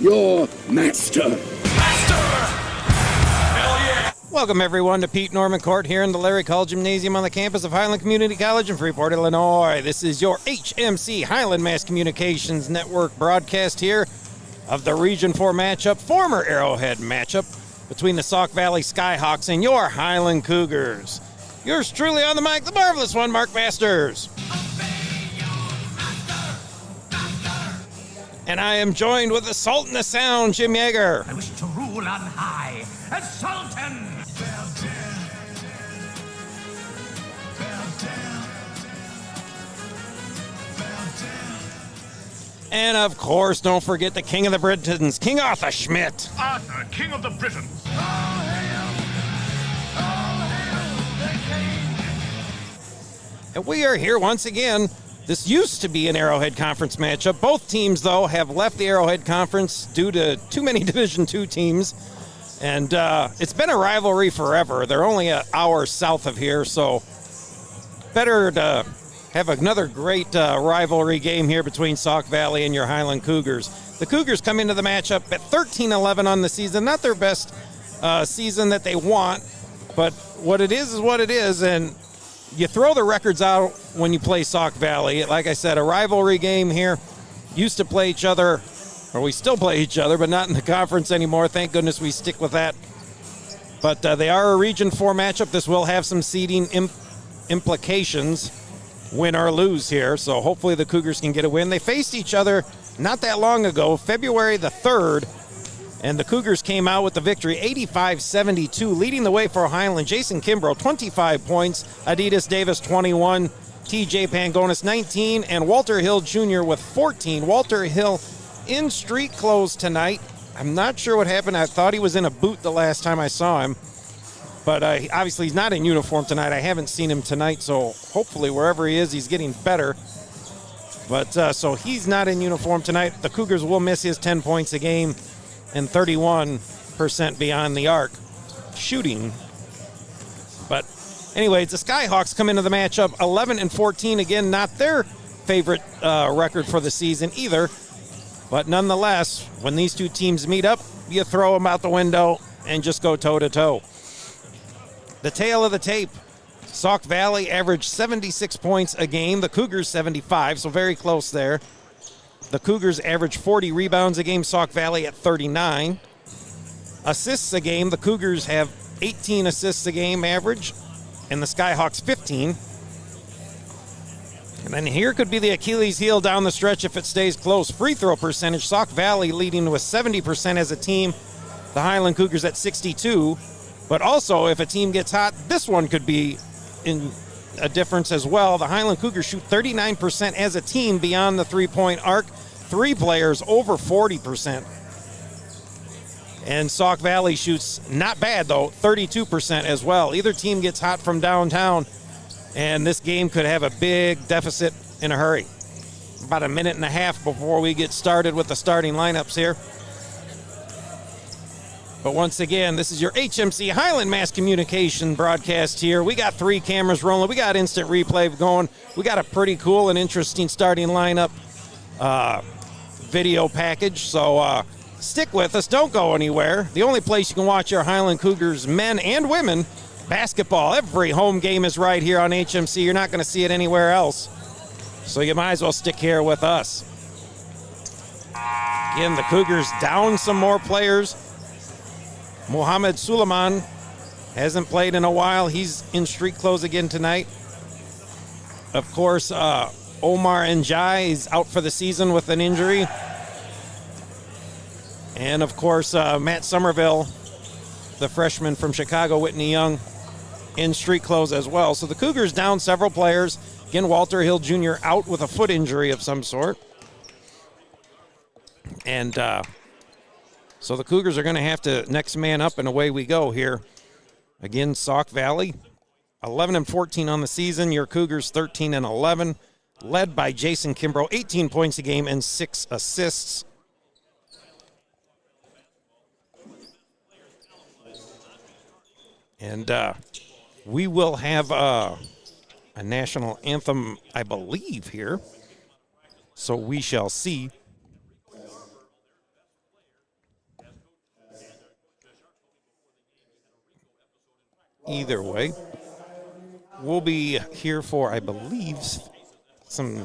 your master. Welcome, everyone, to Pete Norman Court here in the Larry Call Gymnasium on the campus of Highland Community College in Freeport, Illinois. This is your HMC Highland Mass Communications Network broadcast here of the Region 4 matchup, former Arrowhead matchup between the Sauk Valley Skyhawks and your Highland Cougars. Yours truly on the mic, the marvelous one, Mark Masters. And I am joined with the Sultan of Sound, Jim Yeager. I wish to rule on high as Sultan. And of course, don't forget the King of the Britons, King Arthur Schmidt. Arthur, King of the Britons. And we are here once again. This used to be an Arrowhead Conference matchup. Both teams, though, have left the Arrowhead Conference due to too many Division II teams. And it's been a rivalry forever. They're only an hour south of here, so better to have another great rivalry game here between Sauk Valley and your Highland Cougars. The Cougars come into the matchup at 13-11 on the season. Not their best season that they want, but what it is what it is, and you throw the records out when you play Sauk Valley. Like I said, a rivalry game here. Used to play each other, or we still play each other, but not in the conference anymore. Thank goodness we stick with that. But they are a Region 4 matchup. This will have some seeding implications, win or lose here. So hopefully the Cougars can get a win. They faced each other not that long ago, February the 3rd, and the Cougars came out with the victory, 85-72, leading the way for Highland. Jason Kimbrough, 25 points. Adidas Davis, 21. TJ Pangonis, 19. And Walter Hill Jr. with 14. Walter Hill in street clothes tonight. I'm not sure what happened. I thought he was in a boot the last time I saw him. But obviously he's not in uniform tonight. I haven't seen him tonight, so hopefully wherever he is, he's getting better. But so he's not in uniform tonight. The Cougars will miss his 10 points a game and 31% beyond the arc shooting. But anyways, the Skyhawks come into the matchup 11-14. Again, not their favorite record for the season either. But nonetheless, when these two teams meet up, you throw them out the window and just go toe-to-toe. The tail of the tape, Sauk Valley averaged 76 points a game. The Cougars 75, so very close there. The Cougars average 40 rebounds a game, Sauk Valley at 39. Assists a game, the Cougars have 18 assists a game average, and the Skyhawks 15. And then here could be the Achilles heel down the stretch if it stays close. Free throw percentage, Sauk Valley leading with 70% as a team. The Highland Cougars at 62. But also, if a team gets hot, this one could be in a difference as well. The Highland Cougars shoot 39% as a team beyond the three-point arc. Three players over 40%. And Sauk Valley shoots not bad, though, 32% as well. Either team gets hot from downtown, and this game could have a big deficit in a hurry. About a minute and a half before we get started with the starting lineups here. But once again, this is your HMC Highland Mass Communication broadcast here. We got 3 cameras rolling. We got instant replay going. We got a pretty cool and interesting starting lineup video package. So stick with us. Don't go anywhere. The only place you can watch your Highland Cougars men and women basketball. Every home game is right here on HMC. You're not going to see it anywhere else. So you might as well stick here with us. Again, the Cougars down some more players. Mohamed Suleiman hasn't played in a while. He's in street clothes again tonight. Of course, Omar Njai is out for the season with an injury. And, of course, Matt Somerville, the freshman from Chicago, Whitney Young, in street clothes as well. So the Cougars down several players. Again, Walter Hill Jr. out with a foot injury of some sort. And so the Cougars are going to have to next man up, and away we go here. Again, Sauk Valley, 11-14 on the season. Your Cougars 13-11, led by Jason Kimbrough, 18 points a game and 6 assists. And we will have a national anthem, I believe, here. So we shall see. either way. We'll be here for, I believe, some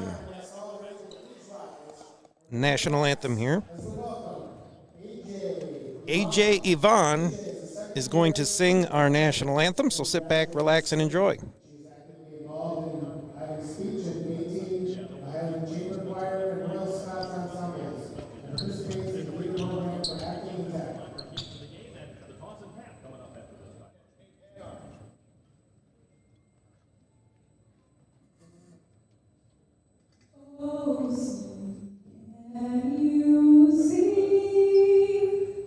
national anthem here. AJ Yvonne is going to sing our national anthem, so sit back, relax, and enjoy. She's actively involved in Highland speech and painting, the Highland Chamber Choir, and Royal Scots ensembles, and participates in the lead program for acting and tech. Oh, can you see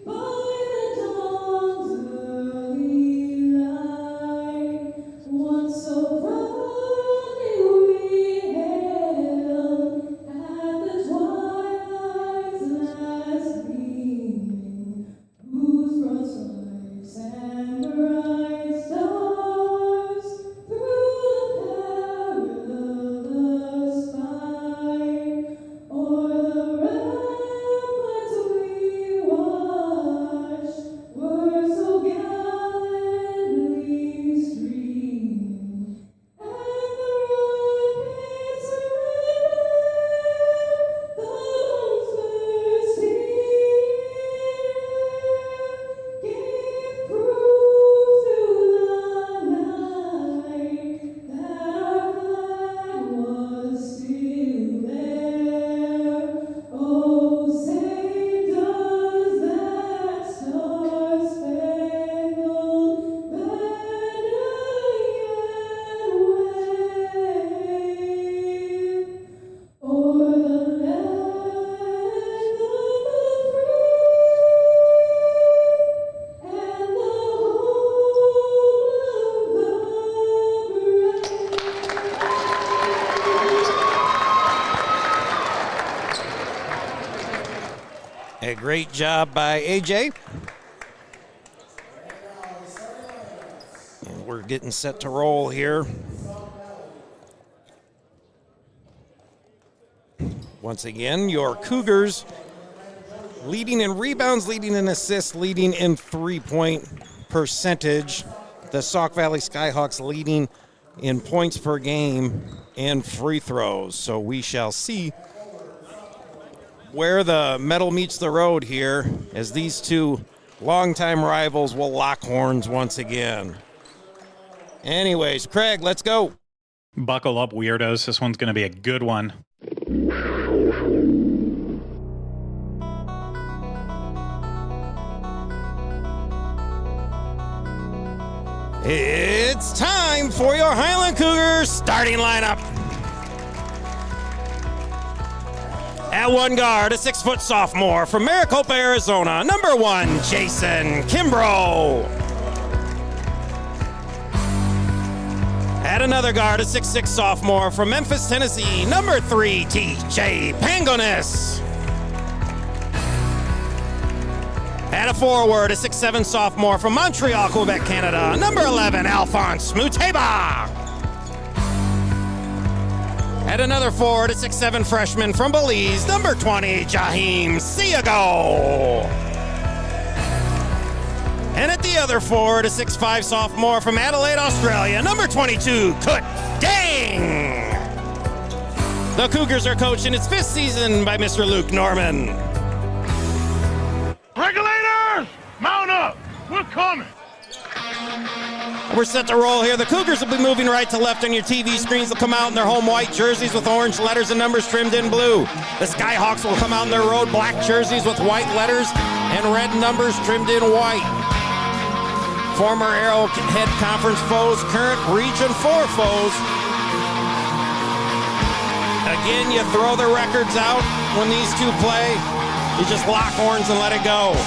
by the dawn's early light, once so proudly we hailed at the twilight's last gleaming, whose broad stripes and bright stars through the perilous fight, o'er the ramparts we watched, were so gallantly streaming, and the rockets red, the bombs bursting gave proof through the night that our flag was still there. Oh, say does that star-spangled banner yet wave o'er the land of the free and the A great job by AJ. And we're getting set to roll here. Once again, your Cougars leading in rebounds, leading in assists, leading in three-point percentage. The Sauk Valley Skyhawks leading in points per game and free throws. So we shall see where the metal meets the road here as these two longtime rivals will lock horns once again. Anyways, Craig, let's go. Buckle up, weirdos. This one's going to be a good one. It's time for your Highland Cougars starting lineup. At one guard, a 6-foot sophomore from Maricopa, Arizona, number 1, Jason Kimbrough. At another guard, a 6'6 sophomore from Memphis, Tennessee, number 3, TJ Pangonis. At a forward, a 6'7 sophomore from Montreal, Quebec, Canada, number 11, Alphonse Muteba. At another forward, a 6'7 freshman from Belize, number 20, Jaheim Siago. And at the other forward, a 6'5 sophomore from Adelaide, Australia, number 22, Kut Dang. The Cougars are coached in its 5th season by Mr. Luke Norman. Regulators, mount up. We're coming. We're set to roll here. The Cougars will be moving right to left on your TV screens. They'll come out in their home white jerseys with orange letters and numbers trimmed in blue. The Skyhawks will come out in their road black jerseys with white letters and red numbers trimmed in white. Former Arrowhead Conference foes, current Region 4 foes. Again, you throw the records out when these two play. You just lock horns and let it go.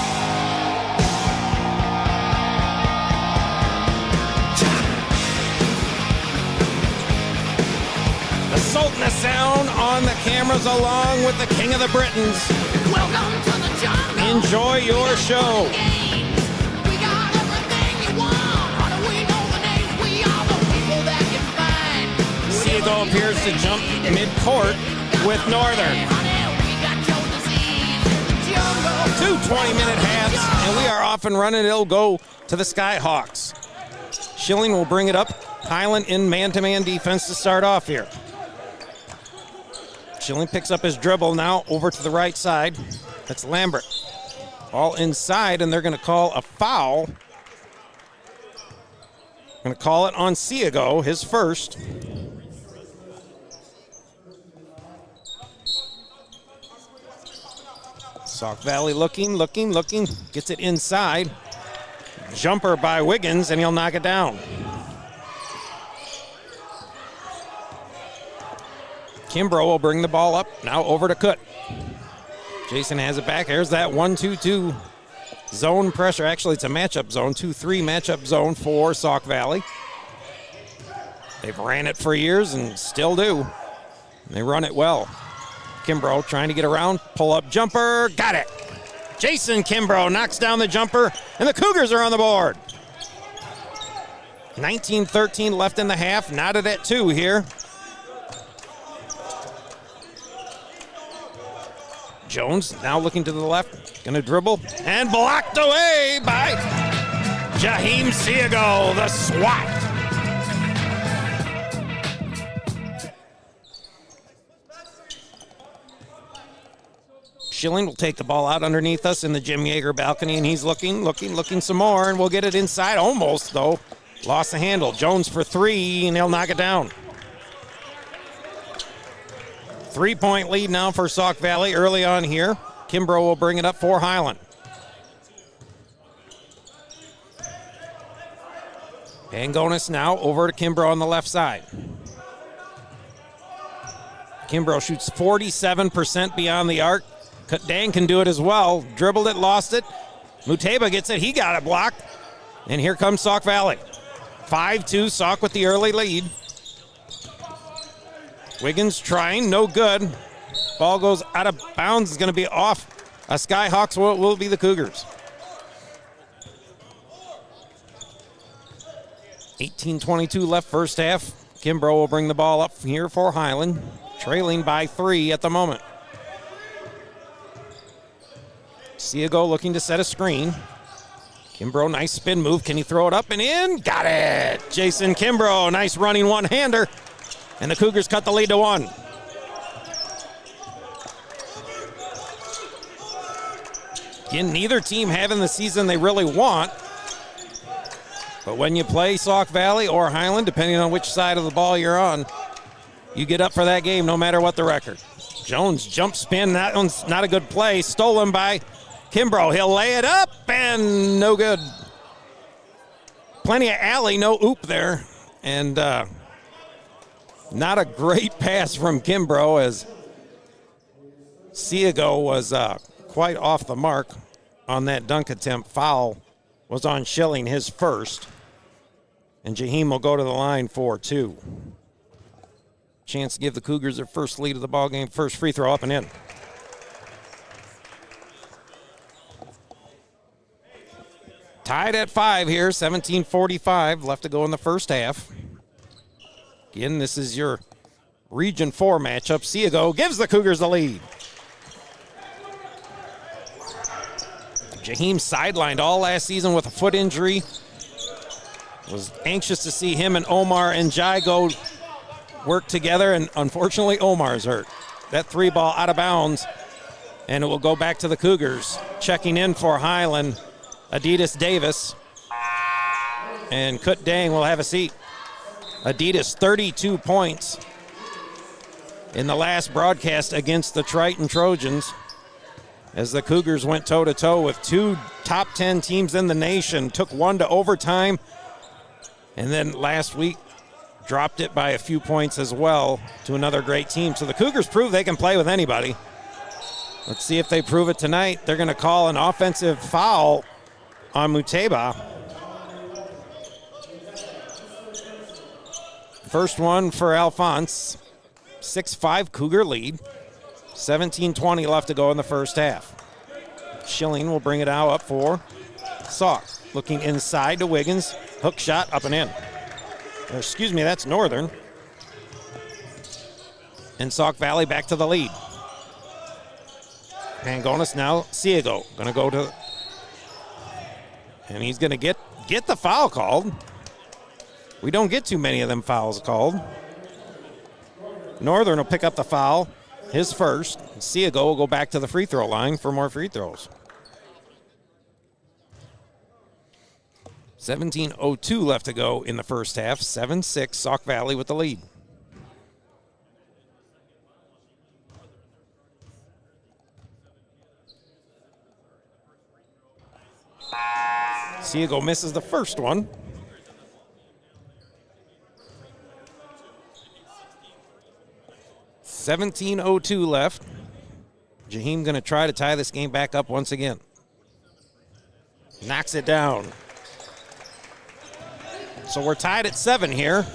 The Sultan of Sound on the cameras along with the King of the Britons. Welcome to the jungle. Enjoy your show. We got everything you want. How do we know the names? We are the people that can find. Seago appears to jump mid-court with Northern. Two 20-minute halves, and we are off and running. It'll go to the Skyhawks. Schilling will bring it up. Highland in man-to-man defense to start off here. Schilling picks up his dribble now over to the right side. That's Lambert. All inside, and they're going to call a foul. Going to call it on Siago, his first. Sauk Valley looking. Gets it inside. Jumper by Wiggins, and he'll knock it down. Kimbrough will bring the ball up. Now over to Kut. Jason has it back. There's that 1-2-2 zone pressure. Actually, it's a matchup zone. 2-3 matchup zone for Sauk Valley. They've ran it for years and still do. They run it well. Kimbrough trying to get around. Pull-up jumper. Got it. Jason Kimbrough knocks down the jumper, and the Cougars are on the board. 19-13 left in the half. Knotted at 2 here. Jones now looking to the left, gonna dribble, and blocked away by Jaheim Siago, the SWAT. Schilling will take the ball out underneath us in the Jim Yeager balcony, and he's looking some more, and we'll get it inside, almost though. Lost the handle. Jones for 3, and he'll knock it down. 3-point lead now for Sauk Valley early on here. Kimbrough will bring it up for Highland. Pangonis now over to Kimbrough on the left side. Kimbrough shoots 47% beyond the arc. Dan can do it as well. Dribbled it, lost it. Muteba gets it. He got it blocked. And here comes Sauk Valley. 5-2, Sauk with the early lead. Wiggins trying, no good. Ball goes out of bounds, is going to be off. Skyhawks will be the Cougars. 18:22 left first half. Kimbrough will bring the ball up here for Highland, trailing by 3 at the moment. Siago looking to set a screen. Kimbrough, nice spin move. Can he throw it up and in? Got it! Jason Kimbrough, nice running one-hander. And the Cougars cut the lead to 1. Again, neither team having the season they really want. But when you play Sauk Valley or Highland, depending on which side of the ball you're on, you get up for that game no matter what the record. Jones jump spin. That one's not a good play. Stolen by Kimbrough. He'll lay it up and no good. Plenty of alley, no oop there. And not a great pass from Kimbrough as Siago was quite off the mark on that dunk attempt. Foul was on Schilling, his first. And Jaheim will go to the line for 2. Chance to give the Cougars their first lead of the ball game. First free throw up and in. Tied at 5 here, 17:45 left to go in the first half. Again, this is your Region 4 matchup. Siago gives the Cougars the lead. Jaheim sidelined all last season with a foot injury. Was anxious to see him and Omar and Jai go work together, and unfortunately Omar's hurt. That 3 ball out of bounds, and it will go back to the Cougars. Checking in for Highland, Adidas Davis, and Kut Dang will have a seat. Adidas 32 points in the last broadcast against the Triton Trojans as the Cougars went toe-to-toe with 2 top 10 teams in the nation, took 1 to overtime, and then last week dropped it by a few points as well to another great team. So the Cougars prove they can play with anybody. Let's see if they prove it tonight. They're going to call an offensive foul on Muteba. First one for Alphonse. 6-5 Cougar lead. 17:20 left to go in the first half. Schilling will bring it out up for Sauk. Looking inside to Wiggins. Hook shot up and in. Excuse me, that's Northern. And Sauk Valley back to the lead. Pangonis now, Siago. Gonna go to, and he's gonna get the foul called. We don't get too many of them fouls called. Northern will pick up the foul, his first. Siego will go back to the free throw line for more free throws. 17:02 left to go in the first half. 7-6, Sauk Valley with the lead. Siego misses the first one. $17:02 left. Jaheim going to try to tie this game back up once again. Knocks it down. So we're tied at 7 here.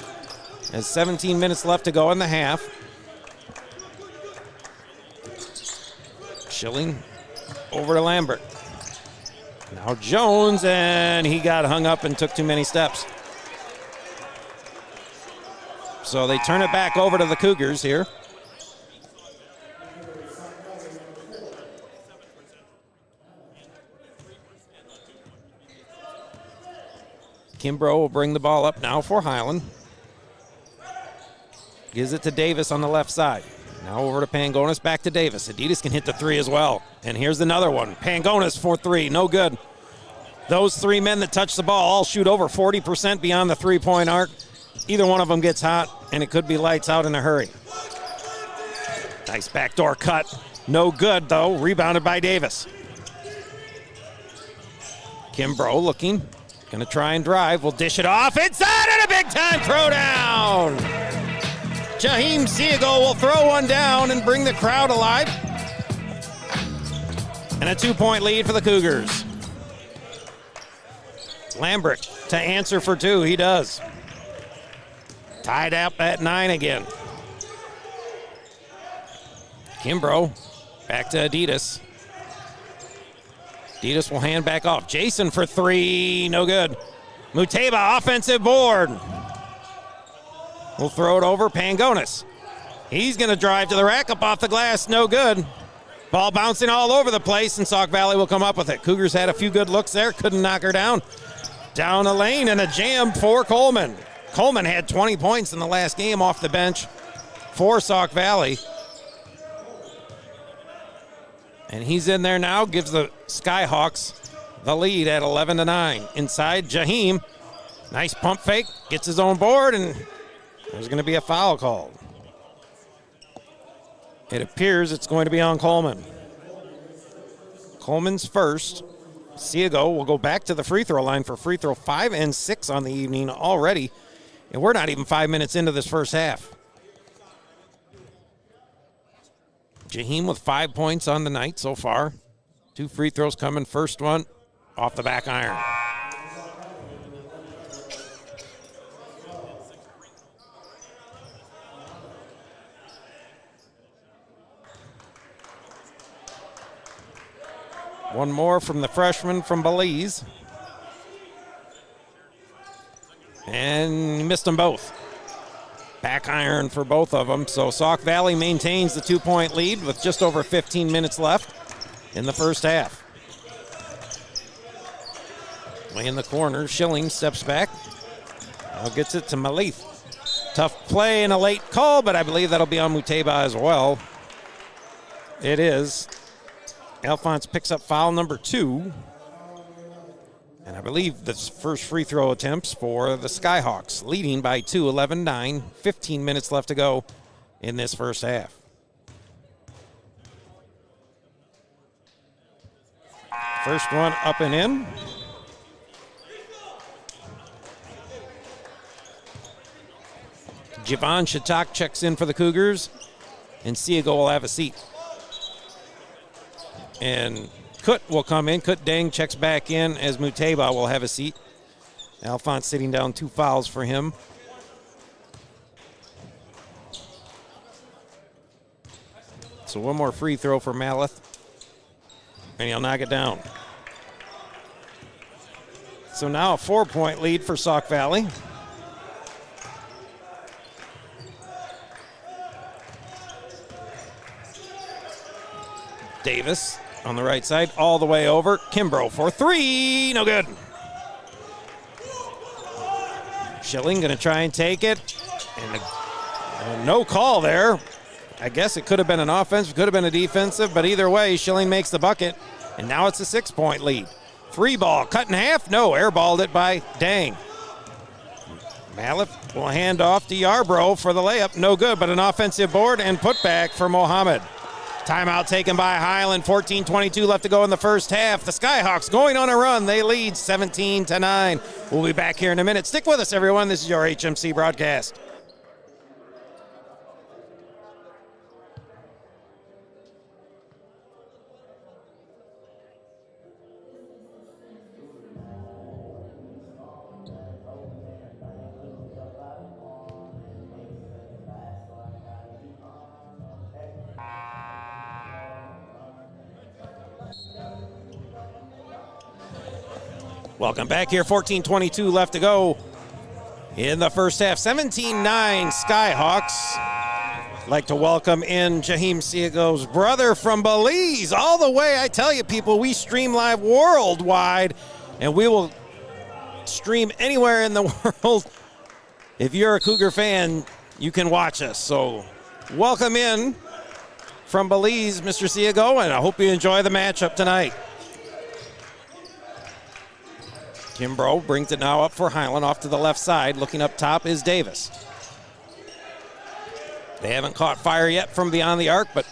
There's 17 minutes left to go in the half. Schilling over to Lambert. Now Jones, and he got hung up and took too many steps. So they turn it back over to the Cougars here. Kimbrough will bring the ball up now for Highland. Gives it to Davis on the left side. Now over to Pangonis, back to Davis. Adidas can hit the three as well. And here's another one. Pangonis for three, no good. Those three men that touch the ball all shoot over 40% beyond the three-point arc. Either one of them gets hot, and it could be lights out in a hurry. Nice backdoor cut. No good, though. Rebounded by Davis. Kimbrough looking. Gonna try and drive. We'll dish it off. Inside and a big-time throwdown. Jaheim Siego will throw one down and bring the crowd alive. And a 2-point lead for the Cougars. Lambert to answer for two. He does. Tied up at 9 again. Kimbrough back to Adidas. Adidas will hand back off. Jason for three. No good. Muteba offensive board. We'll throw it over Pangonis. He's going to drive to the rack, up off the glass. No good. Ball bouncing all over the place, and Sauk Valley will come up with it. Cougars had a few good looks there. Couldn't knock her down. Down the lane and a jam for Coleman. Coleman had 20 points in the last game off the bench for Sauk Valley. And he's in there now, gives the Skyhawks the lead at 11-9. Inside, Jaheim. Nice pump fake, gets his own board, and there's going to be a foul called. It appears it's going to be on Coleman. Coleman's first. Siego will go back to the free throw line for free throw 5 and 6 on the evening already. And we're not even 5 minutes into this first half. Jaheim with 5 points on the night so far. 2 free throws coming. First one off the back iron. One more from the freshman from Belize. And he missed them both. Back iron for both of them. So Sauk Valley maintains the 2-point lead with just over 15 minutes left in the first half. Way in the corner, Schilling steps back. Now gets it to Malith. Tough play and a late call, but I believe that'll be on Muteba as well. It is. Alphonse picks up foul number 2. And I believe the first free throw attempts for the Skyhawks, leading by 2, 11-9, 15 minutes left to go in this first half. First one up and in. Javon Shatak checks in for the Cougars, and Siego will have a seat. And Kut will come in. Kut Deng checks back in as Muteba will have a seat. Alphonse sitting down 2 fouls for him. So one more free throw for Malith, and he'll knock it down. So now a 4-point lead for Sauk Valley. Davis on the right side, all the way over. Kimbrough for 3, no good. Schilling going to try and take it. And a no call there. I guess it could have been an offensive, could have been a defensive, but either way, Schilling makes the bucket. And now it's a 6-point lead. 3 ball, cut in half. No, airballed it by Dang. Malif will hand off to Yarbrough for the layup. No good, but an offensive board and putback for Mohammed. Timeout taken by Highland. 14:22 left to go in the first half. The Skyhawks going on a run. They lead 17-9. We'll be back here in a minute. Stick with us, everyone. This is your HMC broadcast. Welcome back here. 14:22 left to go in the first half. 17-9 Skyhawks. Like to welcome in Jaheim Siego's brother from Belize. All the way, I tell you people, we stream live worldwide, and we will stream anywhere in the world. If you're a Cougar fan, you can watch us. So welcome in from Belize, Mr. Siego, and I hope you enjoy the matchup tonight. Kimbrough brings it now up for Highland off to the left side. Looking up top is Davis. They haven't caught fire yet from beyond the arc, but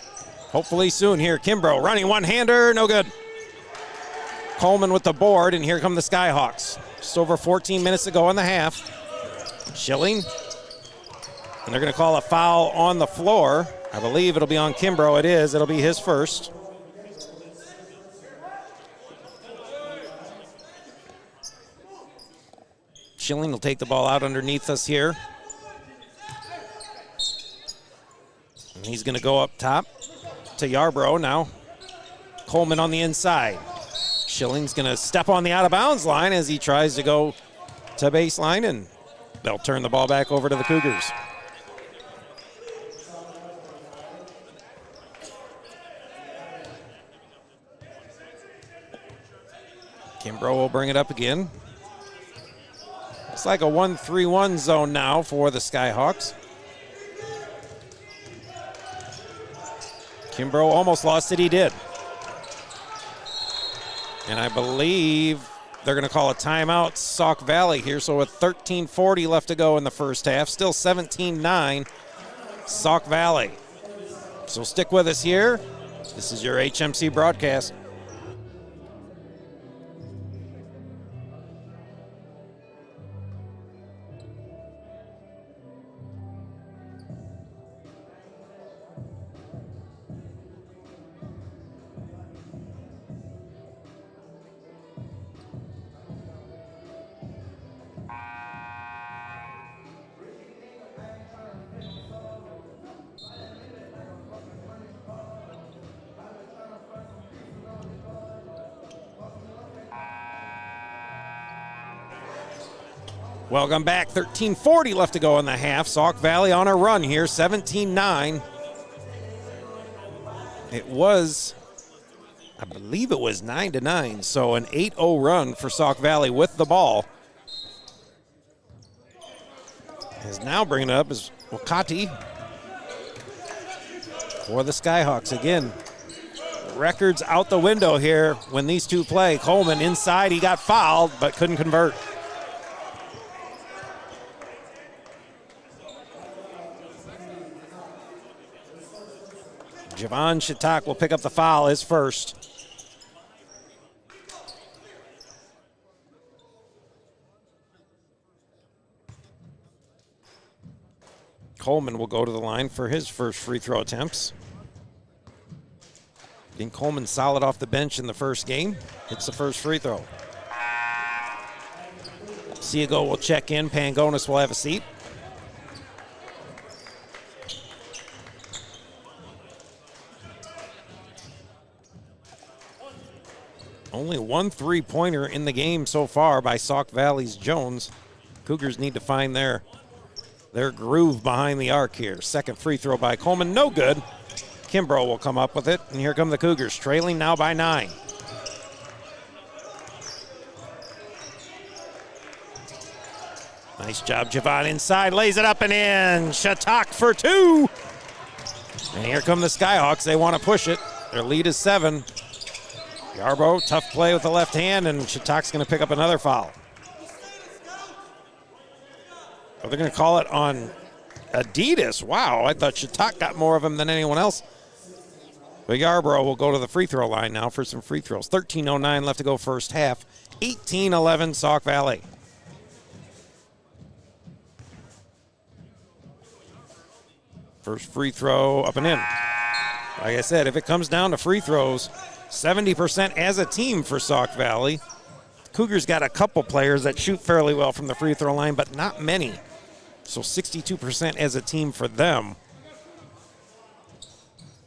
hopefully soon here. Kimbrough running one-hander, no good. Coleman with the board, and here come the Skyhawks. Just over 14 minutes to go in the half. Schilling, and they're going to call a foul on the floor. I believe it'll be on Kimbrough. It is. It'll be his first. Schilling will take the ball out underneath us here. And he's going to go up top to Yarbrough now. Coleman on the inside. Schilling's going to step on the out-of-bounds line as he tries to go to baseline, and they'll turn the ball back over to the Cougars. Kimbrough will bring it up again. It's like a 1-3-1 zone now for the Skyhawks. Kimbrough almost lost it, he did. And I believe they're going to call a timeout, Sauk Valley here. So with 13:40 left to go in the first half, still 17-9, Sauk Valley. So stick with us here. This is your HMC broadcast. Welcome back. 13:40 left to go in the half. Sauk Valley on a run here, 17-9. It was, I believe it was 9-9, so an 8-0 run for Sauk Valley with the ball. Is now bringing it up is Wakati for the Skyhawks. Again, records out the window here when these two play. Coleman inside, he got fouled, but couldn't convert. Javon Shatak will pick up the foul, his first. Coleman will go to the line for his first free throw attempts. Being Coleman solid off the bench in the first game. Hits the first free throw. Siego will check in. Pangonis will have a seat. Only one three-pointer in the game so far by Sauk Valley's Jones. Cougars need to find their groove behind the arc here. Second free throw by Coleman, no good. Kimbrough will come up with it, and here come the Cougars, trailing now by 9. Nice job, Javon inside, lays it up and in. Shatak for 2. And here come the Skyhawks. They want to push it. Their lead is 7. Yarbrough, tough play with the left hand, and Shatak's going to pick up another foul. Oh, they're going to call it on Adidas. Wow, I thought Shatak got more of him than anyone else. But Yarbrough will go to the free throw line now for some free throws. 13:09 left to go first half. 18-11 Sauk Valley. First free throw up and in. Like I said, if it comes down to free throws, 70% as a team for Sauk Valley. Cougars got a couple players that shoot fairly well from the free throw line, but not many. So 62% as a team for them.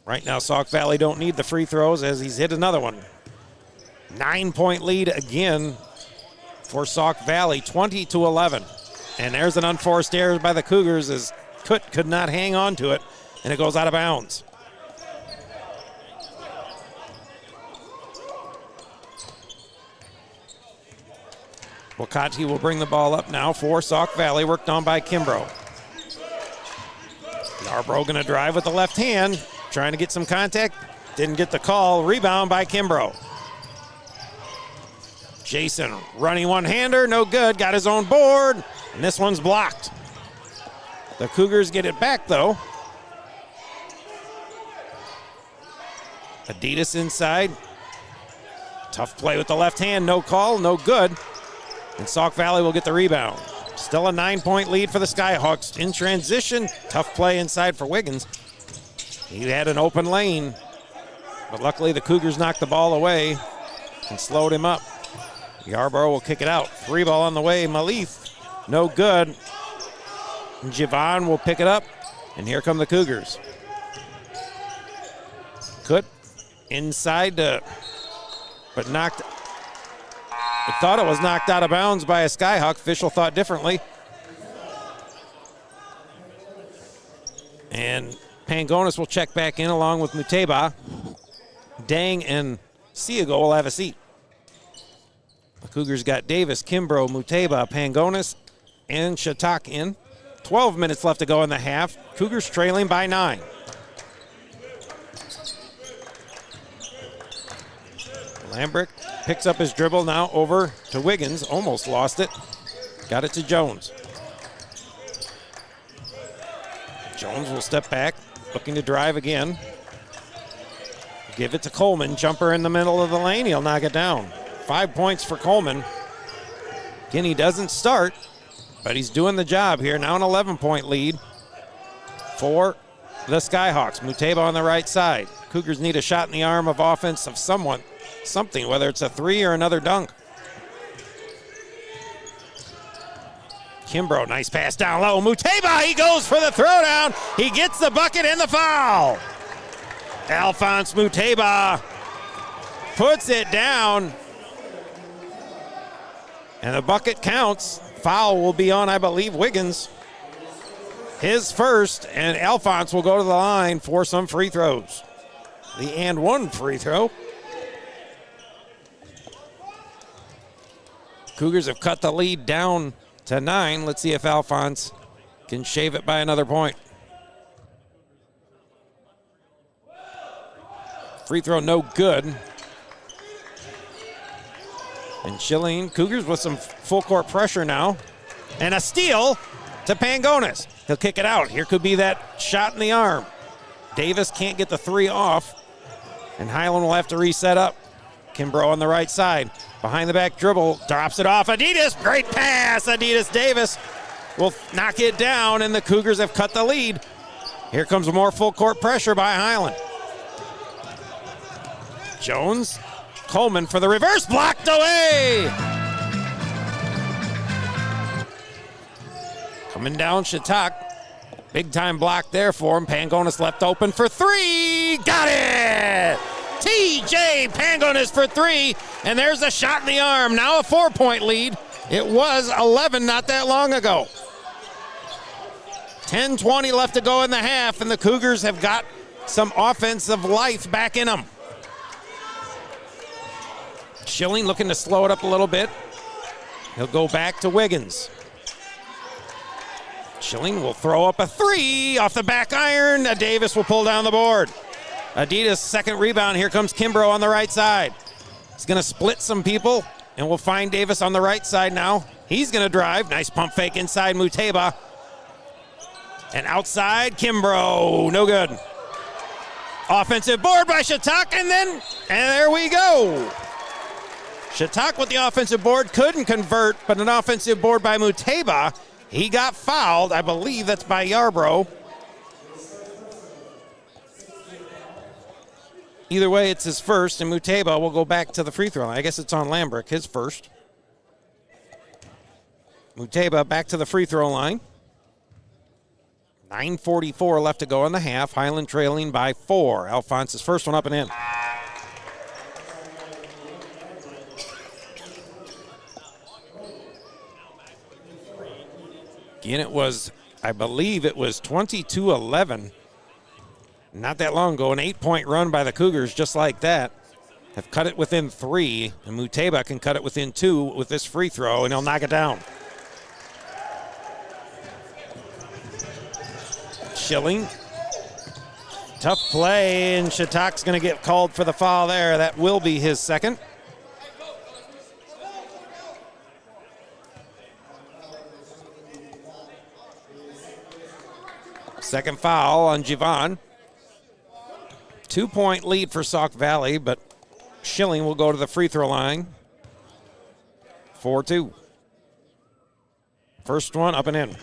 Right now, Sauk Valley don't need the free throws as he's hit another one. 9-point lead again for Sauk Valley, 20-11. And there's an unforced error by the Cougars as Kut could not hang on to it, and it goes out of bounds. Wakati will bring the ball up now for Sauk Valley, worked on by Kimbrough. Yarbrough going to drive with the left hand, trying to get some contact. Didn't get the call. Rebound by Kimbrough. Jason running one-hander, no good. Got his own board, and this one's blocked. The Cougars get it back, though. Adidas inside. Tough play with the left hand, no call, no good. And Sauk Valley will get the rebound. Still a 9-point lead for the Skyhawks. In transition, tough play inside for Wiggins. He had an open lane, but luckily the Cougars knocked the ball away and slowed him up. Yarbrough will kick it out. Free ball on the way, Malith, no good. And Javon will pick it up, and here come the Cougars. Kut inside, but knocked. I thought it was knocked out of bounds by a Skyhawk. Official thought differently. And Pangonis will check back in along with Muteba. Dang and Siago will have a seat. The Cougars got Davis, Kimbrough, Muteba, Pangonis, and Shatak in. 12 minutes left to go in the half. Cougars trailing by 9. Lambrick picks up his dribble now over to Wiggins. Almost lost it. Got it to Jones. Jones will step back, looking to drive again. Give it to Coleman. Jumper in the middle of the lane. He'll knock it down. 5 points for Coleman. Again, he doesn't start, but he's doing the job here. Now an 11-point lead for the Skyhawks. Muteba on the right side. Cougars need a shot in the arm of offense of something, whether it's a three or another dunk. Kimbrough, nice pass down low. Muteba, he goes for the throwdown. He gets the bucket and the foul. Alphonse Muteba puts it down. And the bucket counts. Foul will be on, I believe, Wiggins. His first, and Alphonse will go to the line for some free throws. The and one free throw. Cougars have cut the lead down to 9. Let's see if Alphonse can shave it by another point. Free throw no good. And Schilling, Cougars with some full court pressure now. And a steal to Pangonis. He'll kick it out. Here could be that shot in the arm. Davis can't get the three off. And Highland will have to reset up. Kimbrough on the right side. Behind the back dribble. Drops it off. Adidas. Great pass. Adidas Davis will knock it down. And the Cougars have cut the lead. Here comes more full court pressure by Highland. Jones. Coleman for the reverse. Blocked away. Coming down Shatak. Big time block there for him. Pangonis left open for three. Got it. TJ Pangonis for three. And there's a shot in the arm. Now a 4-point lead. It was 11 not that long ago. 10:20 left to go in the half. And the Cougars have got some offensive life back in them. Schilling looking to slow it up a little bit. He'll go back to Wiggins. Schilling will throw up a three off the back iron. Davis will pull down the board. Adidas second rebound. Here comes Kimbrough on the right side. He's going to split some people, and we'll find Davis on the right side now. He's going to drive. Nice pump fake inside Muteba. And outside, Kimbrough. No good. Offensive board by Shatak, and there we go. Shatak with the offensive board, couldn't convert, but an offensive board by Muteba. He got fouled. I believe that's by Yarbrough. Either way, it's his first, and Muteba will go back to the free throw line. I guess it's on Lambrick, his first. Muteba back to the free throw line. 9:44 left to go in the half. Highland trailing by 4. Alphonse's first one up and in. Again, it was, I believe it was 22-11. Not that long ago, an 8-point run by the Cougars just like that. Have cut it within 3, and Muteba can cut it within 2 with this free throw, and he'll knock it down. Schilling. Tough play, and Shatak's going to get called for the foul there. That will be his second. Second foul on Jivan. 2-point lead for Sauk Valley, but Schilling will go to the free throw line. 4-2. First one up and in.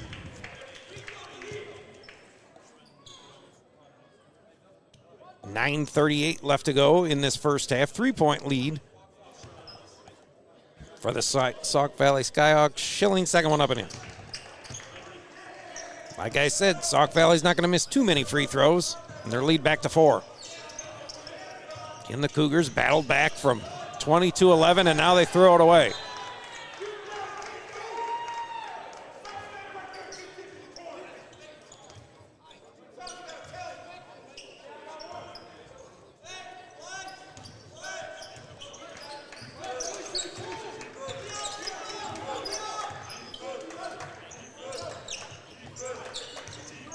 .938 left to go in this first half. 3-point lead for the Sauk Valley Skyhawks. Schilling, second one up and in. Like I said, Sauk Valley's not going to miss too many free throws, and their lead back to 4. And the Cougars battled back from 22-11, and now they throw it away.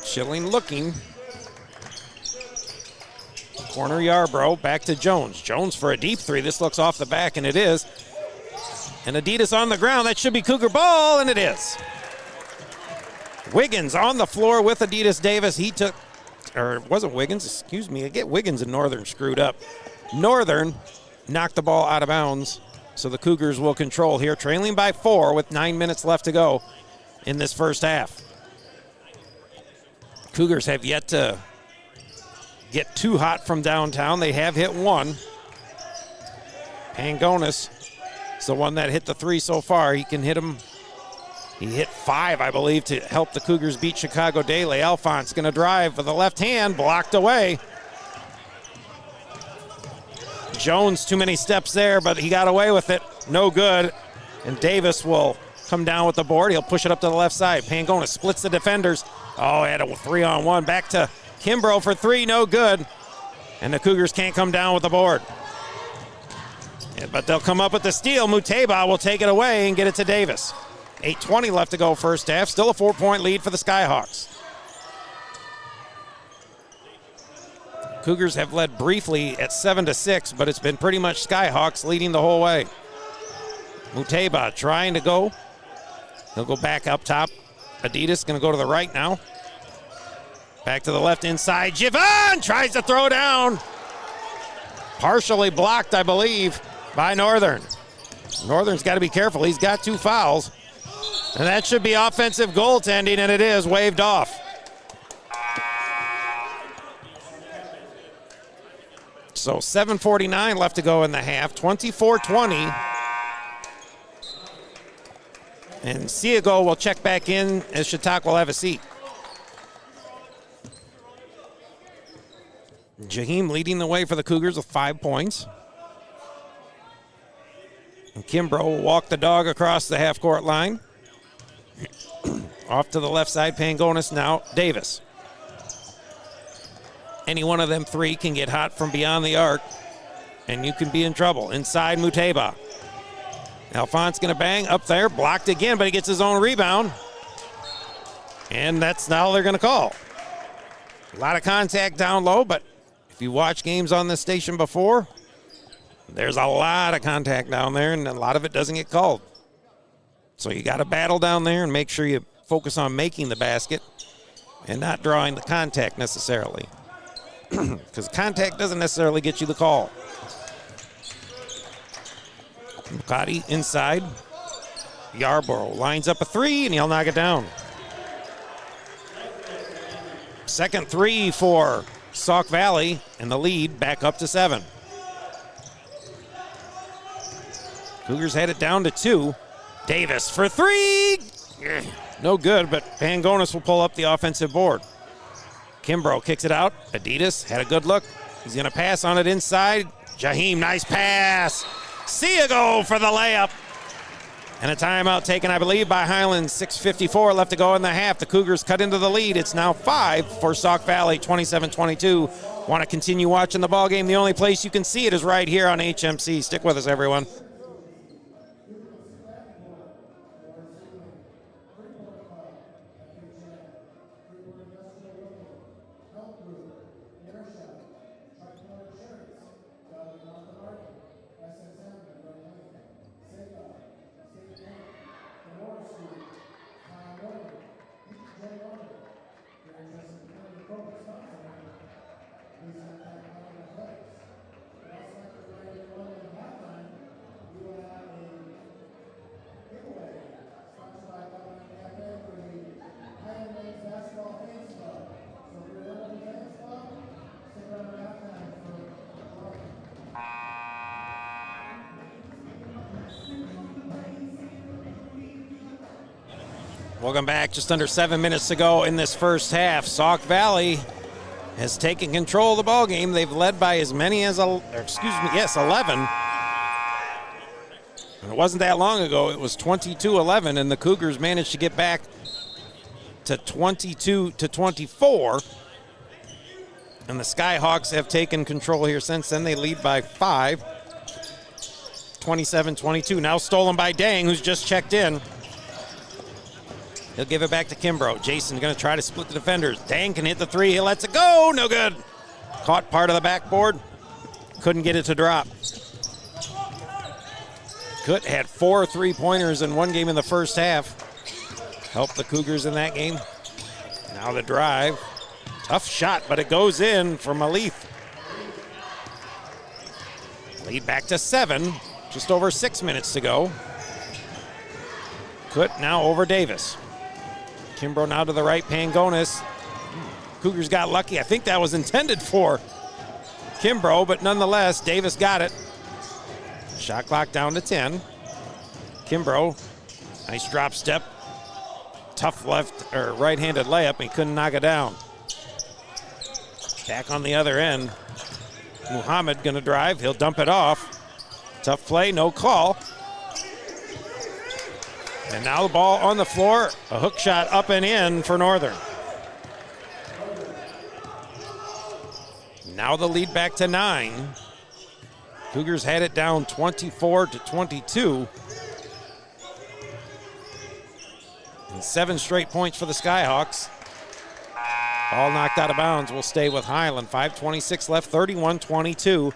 Schilling looking. Corner Yarbrough, back to Jones. Jones for a deep three. This looks off the back, and it is. And Adidas on the ground. That should be Cougar ball, and it is. Wiggins on the floor with Adidas Davis. He took, or it wasn't Wiggins, excuse me. I get Wiggins and Northern screwed up. Northern knocked the ball out of bounds, so the Cougars will control here, trailing by 4 with 9 minutes left to go in this first half. Cougars have yet to get too hot from downtown. They have hit one. Pangonis is the one that hit the 3 so far. He can hit him. He hit 5, I believe, to help the Cougars beat Chicago Daily. Alphonse going to drive with the left hand, blocked away. Jones, too many steps there, but he got away with it. No good. And Davis will come down with the board. He'll push it up to the left side. Pangonis splits the defenders. Oh, he had a 3-on-1. Back to Kimbrough for 3, no good. And the Cougars can't come down with the board. Yeah, but they'll come up with the steal. Muteba will take it away and get it to Davis. 8:20 left to go first half. Still a 4-point lead for the Skyhawks. Cougars have led briefly at 7-6, but it's been pretty much Skyhawks leading the whole way. Muteba trying to go. He'll go back up top. Adidas going to go to the right now. Back to the left inside. Jivan tries to throw down. Partially blocked, I believe, by Northern. Northern's got to be careful. He's got 2 fouls. And that should be offensive goaltending, and it is waved off. So 7:49 left to go in the half. 24-20. And Siago will check back in as Shatak will have a seat. Jaheim leading the way for the Cougars with 5 points. And Kimbrough will walk the dog across the half-court line. Off to the left side, Pangonis now. Davis. Any one of them 3 can get hot from beyond the arc, and you can be in trouble. Inside, Muteba. Alphonse going to bang up there, blocked again, but he gets his own rebound. And that's all they're going to call. A lot of contact down low, but if you watch games on this station before, there's a lot of contact down there, and a lot of it doesn't get called. So you got to battle down there and make sure you focus on making the basket and not drawing the contact necessarily. Because contact doesn't necessarily get you the call. Ducati inside. Yarborough lines up a three, and he'll knock it down. Second three for Sauk Valley, and the lead back up to 7. Cougars had it down to 2. Davis for 3. No good, but Pangonis will pull up the offensive board. Kimbrough kicks it out. Adidas had a good look. He's going to pass on it inside. Jaheim, nice pass. Siago for the layup. And a timeout taken, I believe, by Highland. 6:54 left to go in the half. The Cougars cut into the lead. It's now 5 for Sauk Valley, 27-22. Want to continue watching the ball game? The only place you can see it is right here on HMC. Stick with us, everyone. Welcome back. Just under 7 minutes to go in this first half. Sauk Valley has taken control of the ball game. They've led by as many as 11. And it wasn't that long ago. It was 22-11, and the Cougars managed to get back to 22-24. And the Skyhawks have taken control here since then. They lead by 5, 27-22. Now stolen by Dang, who's just checked in. He'll give it back to Kimbrough. Jason going to try to split the defenders. Dang can hit the three. He lets it go. No good. Caught part of the backboard. Couldn't get it to drop. Coot had 4 3-pointers in one game in the first half. Helped the Cougars in that game. Now the drive. Tough shot, but it goes in for Malith. Lead back to 7. Just over 6 minutes to go. Coot now over Davis. Kimbrough now to the right, Pangonis. Cougars got lucky. I think that was intended for Kimbrough, but nonetheless, Davis got it. Shot clock down to 10. Kimbrough, nice drop step. Tough left or right-handed layup, and he couldn't knock it down. Back on the other end. Muhammad gonna drive. He'll dump it off. Tough play, no call. And now the ball on the floor. A hook shot up and in for Northern. Now the lead back to 9. Cougars had it down 24-22. And 7 straight points for the Skyhawks. All knocked out of bounds. Will stay with Highland. 5:26 left, 31-22.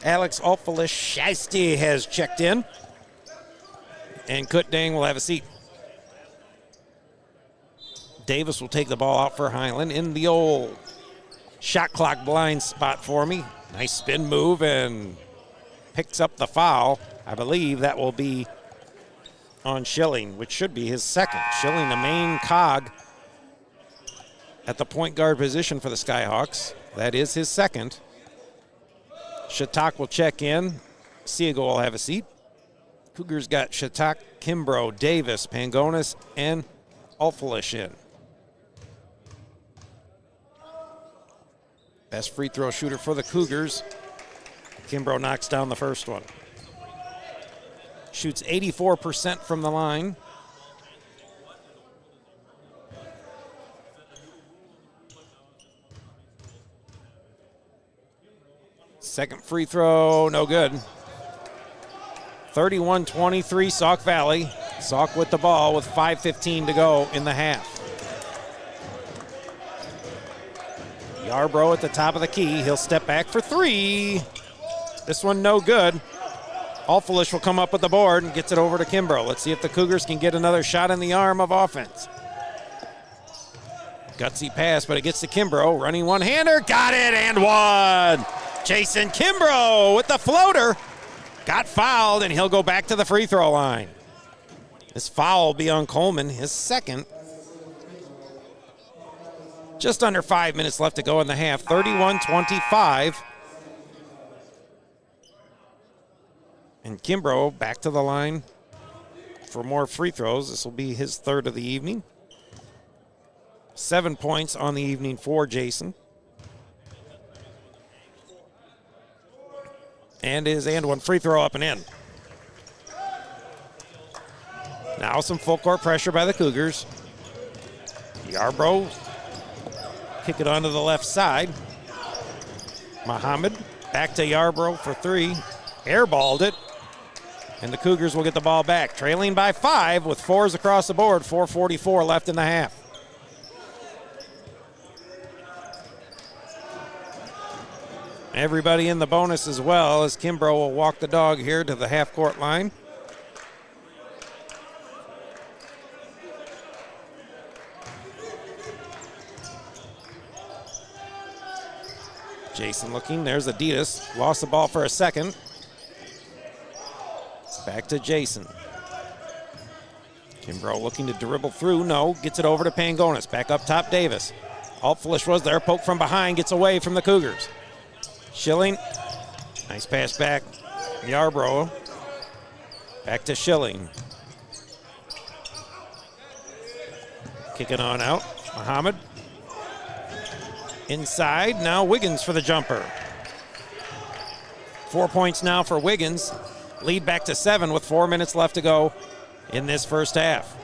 Alex Alfalish-Shiesty has checked in. And Kut Dang will have a seat. Davis will take the ball out for Highland in the old shot clock blind spot for me. Nice spin move and picks up the foul. I believe that will be on Schilling, which should be his second. Schilling, the main cog at the point guard position for the Skyhawks. That is his second. Shatak will check in. Siago will have a seat. Cougars got Shatak, Kimbrough, Davis, Pangonis, and Alfalish in. Best free throw shooter for the Cougars. Kimbrough knocks down the first one. Shoots 84% from the line. Second free throw, no good. 31-23 Sauk Valley. Sauk with the ball with 5:15 to go in the half. Yarbrough at the top of the key. He'll step back for three. This one no good. Alfalish will come up with the board and gets it over to Kimbrough. Let's see if the Cougars can get another shot in the arm of offense. Gutsy pass, but it gets to Kimbrough. Running one-hander, got it and one. Jason Kimbrough with the floater. Got fouled, and he'll go back to the free throw line. This foul will be on Coleman, his second. Just under 5 minutes left to go in the half, 31-25. And Kimbrough back to the line for more free throws. This will be his third of the evening. 7 points on the evening for Jason. And his and one free throw up and in. Now some full court pressure by the Cougars. Yarbrough kick it onto the left side. Muhammad back to Yarbrough for three. Airballed it. And the Cougars will get the ball back. Trailing by 5 with fours across the board. 4:44 left in the half. Everybody in the bonus as well as Kimbrough will walk the dog here to the half-court line. Jason looking. There's Adidas. Lost the ball for a second. Back to Jason. Kimbrough looking to dribble through. No. Gets it over to Pangonis. Back up top, Davis. Altflish was there. Poke from behind. Gets away from the Cougars. Schilling. Nice pass back. Yarbrough. Back to Schilling. Kick it on out. Muhammad. Inside. Now Wiggins for the jumper. 4 points now for Wiggins. Lead back to 7 with 4 minutes left to go in this first half.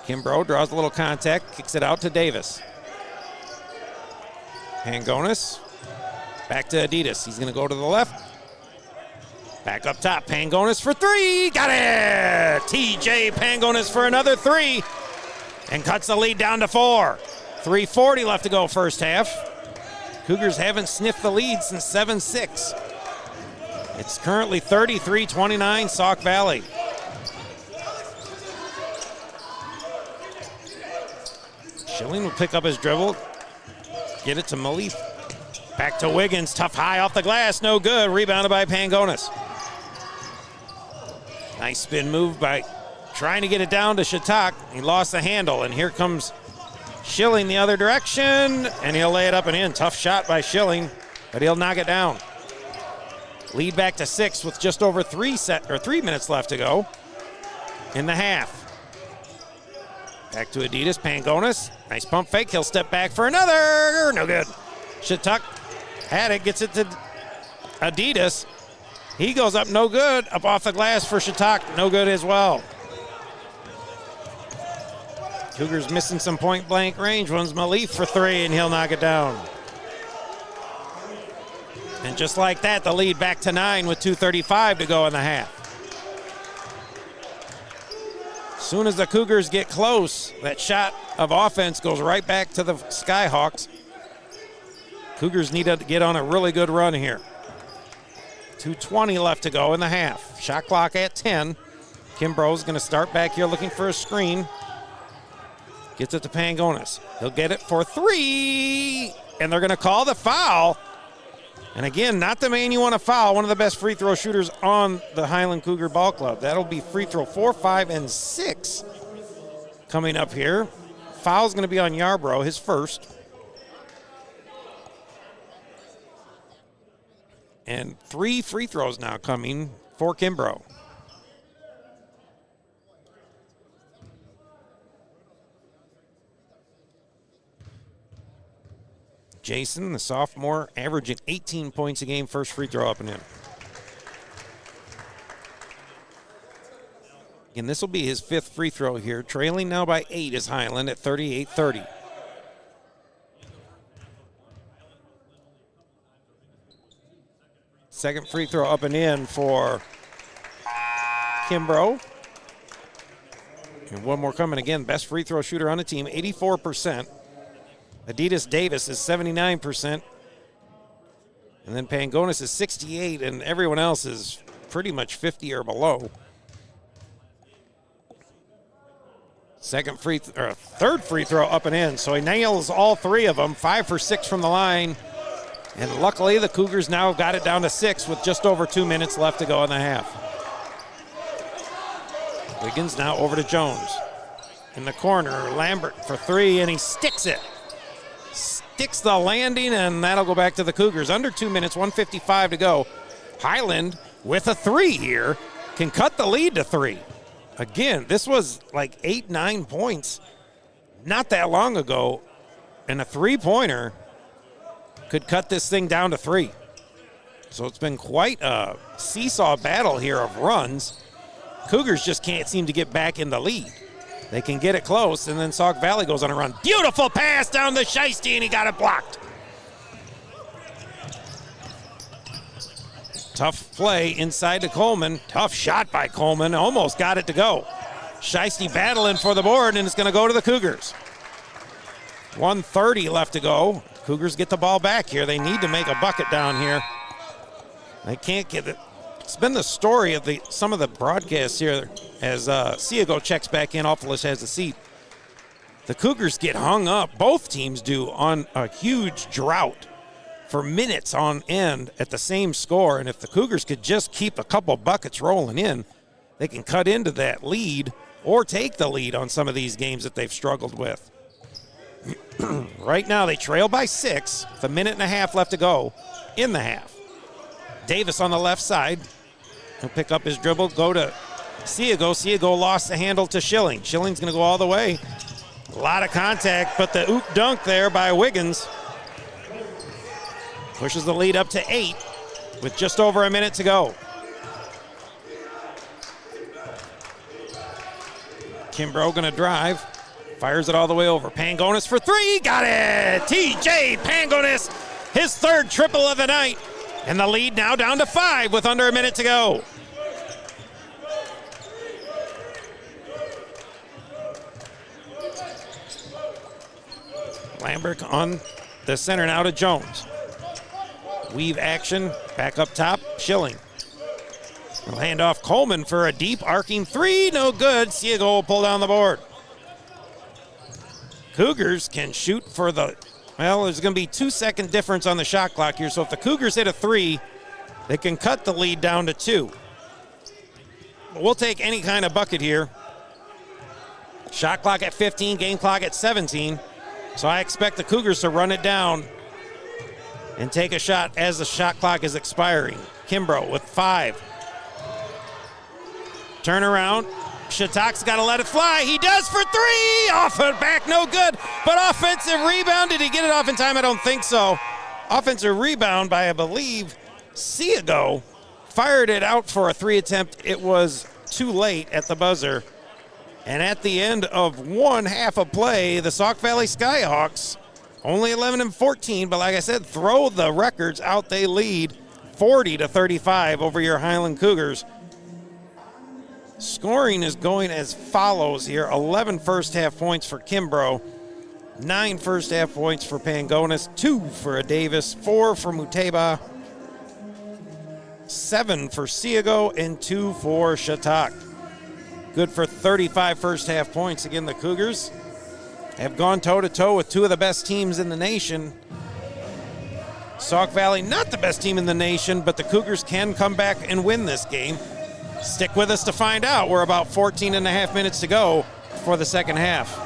Kimbrough draws a little contact, kicks it out to Davis. Pangonis, back to Adidas. He's going to go to the left. Back up top, Pangonis for three. Got it! TJ Pangonis for another three and cuts the lead down to 4. 3:40 left to go first half. Cougars haven't sniffed the lead since 7-6. It's currently 33-29 Sauk Valley. Schilling will pick up his dribble. Get it to Malif. Back to Wiggins. Tough high off the glass. No good. Rebounded by Pangonis. Nice spin move by trying to get it down to Shatak. He lost the handle, and here comes Schilling the other direction, and he'll lay it up and in. Tough shot by Schilling, but he'll knock it down. Lead back to 6 with just over 3 minutes left to go in the half. Back to Adidas, Pangonis. Nice pump fake. He'll step back for another. No good. Shatuk had it, gets it to Adidas. He goes up, no good. Up off the glass for Shatuk, no good as well. Cougars missing some point blank range. One's Malif for 3, and he'll knock it down. And just like that, the lead back to 9 with 2:35 to go in the half. As soon as the Cougars get close, that shot of offense goes right back to the Skyhawks. Cougars need to get on a really good run here. 2:20 left to go in the half. Shot clock at 10. Kimbrough's going to start back here looking for a screen. Gets it to Pangonis. He'll get it for 3, and they're going to call the foul. And again, not the man you want to foul, one of the best free throw shooters on the Highland Cougar Ball Club. That'll be free throw 4, 5, and 6 coming up here. Foul's going to be on Yarbrough, his first. And 3 free throws now coming for Kimbrough. Jason, the sophomore, averaging 18 points a game, first free throw up and in. And this will be his 5th free throw here. Trailing now by 8 is Highland at 38-30. Second free throw up and in for Kimbrough. And one more coming again. Best free throw shooter on the team, 84%. Adidas Davis is 79%. And then Pangonis is 68, and everyone else is pretty much 50 or below. Third free throw up and in. So he nails all three of them, 5 for 6 from the line. And luckily the Cougars now have got it down to 6 with just over 2 minutes left to go in the half. Wiggins now over to Jones. In the corner, Lambert for 3, and he sticks it. Sticks the landing, and that'll go back to the Cougars. Under 2 minutes, 1:55 to go. Highland with a 3 here can cut the lead to 3. Again, this was like 8-9 points not that long ago, and a 3-pointer could cut this thing down to 3. So it's been quite a seesaw battle here of runs. Cougars just can't seem to get back in the lead. They can get it close, and then Sauk Valley goes on a run. Beautiful pass down to Shiesty, and he got it blocked. Tough play inside to Coleman. Tough shot by Coleman. Almost got it to go. Shiesty battling for the board, and it's going to go to the Cougars. 1:30 left to go. Cougars get the ball back here. They need to make a bucket down here. They can't get it. It's been the story of some of the broadcasts here as Ciago checks back in. Awfulis has a seat. The Cougars get hung up, both teams do, on a huge drought for minutes on end at the same score. And if the Cougars could just keep a couple buckets rolling in, they can cut into that lead or take the lead on some of these games that they've struggled with. Right now they trail by 6 with 1.5 minutes left to go in the half. Davis on the left side. He'll pick up his dribble, go to Ciago. Ciago lost the handle to Schilling. Schilling's going to go all the way. A lot of contact, but the oop dunk there by Wiggins pushes the lead up to 8 with just over 1 minute to go. Kimbrough going to drive. Fires it all the way over. Pangonis for 3. Got it! TJ Pangonis, his 3rd triple of the night. And the lead now down to 5 with under 1 minute to go. Lambert on the center now to Jones. Weave action, back up top, Schilling. We'll hand off Coleman for a deep arcing 3, no good. Ciago will pull down the board. Cougars can shoot for the, well, there's going to be 2-second difference on the shot clock here. So if the Cougars hit a 3, they can cut the lead down to 2. But we'll take any kind of bucket here. Shot clock at 15, game clock at 17. So I expect the Cougars to run it down and take a shot as the shot clock is expiring. Kimbrough with 5. Turn around. Shatak's got to let it fly. He does for 3. Off and back, no good. But offensive rebound. Did he get it off in time? I don't think so. Offensive rebound by, I believe, Ciago. Fired it out for a 3 attempt. It was too late at the buzzer. And at the end of one half of play, the Sauk Valley Skyhawks, only 11-14, but like I said, throw the records out. They lead 40-35 over your Highland Cougars. Scoring is going as follows here. 11 first half points for Kimbrough, 9 first half points for Pangonis, 2 for Davis, 4 for Muteba, 7 for Ciago, and 2 for Shatak. Good for 35 first half points. Again, the Cougars have gone toe-to-toe with 2 of the best teams in the nation. Sauk Valley, not the best team in the nation, but the Cougars can come back and win this game. Stick with us to find out. We're about 14.5 minutes to go for the second half.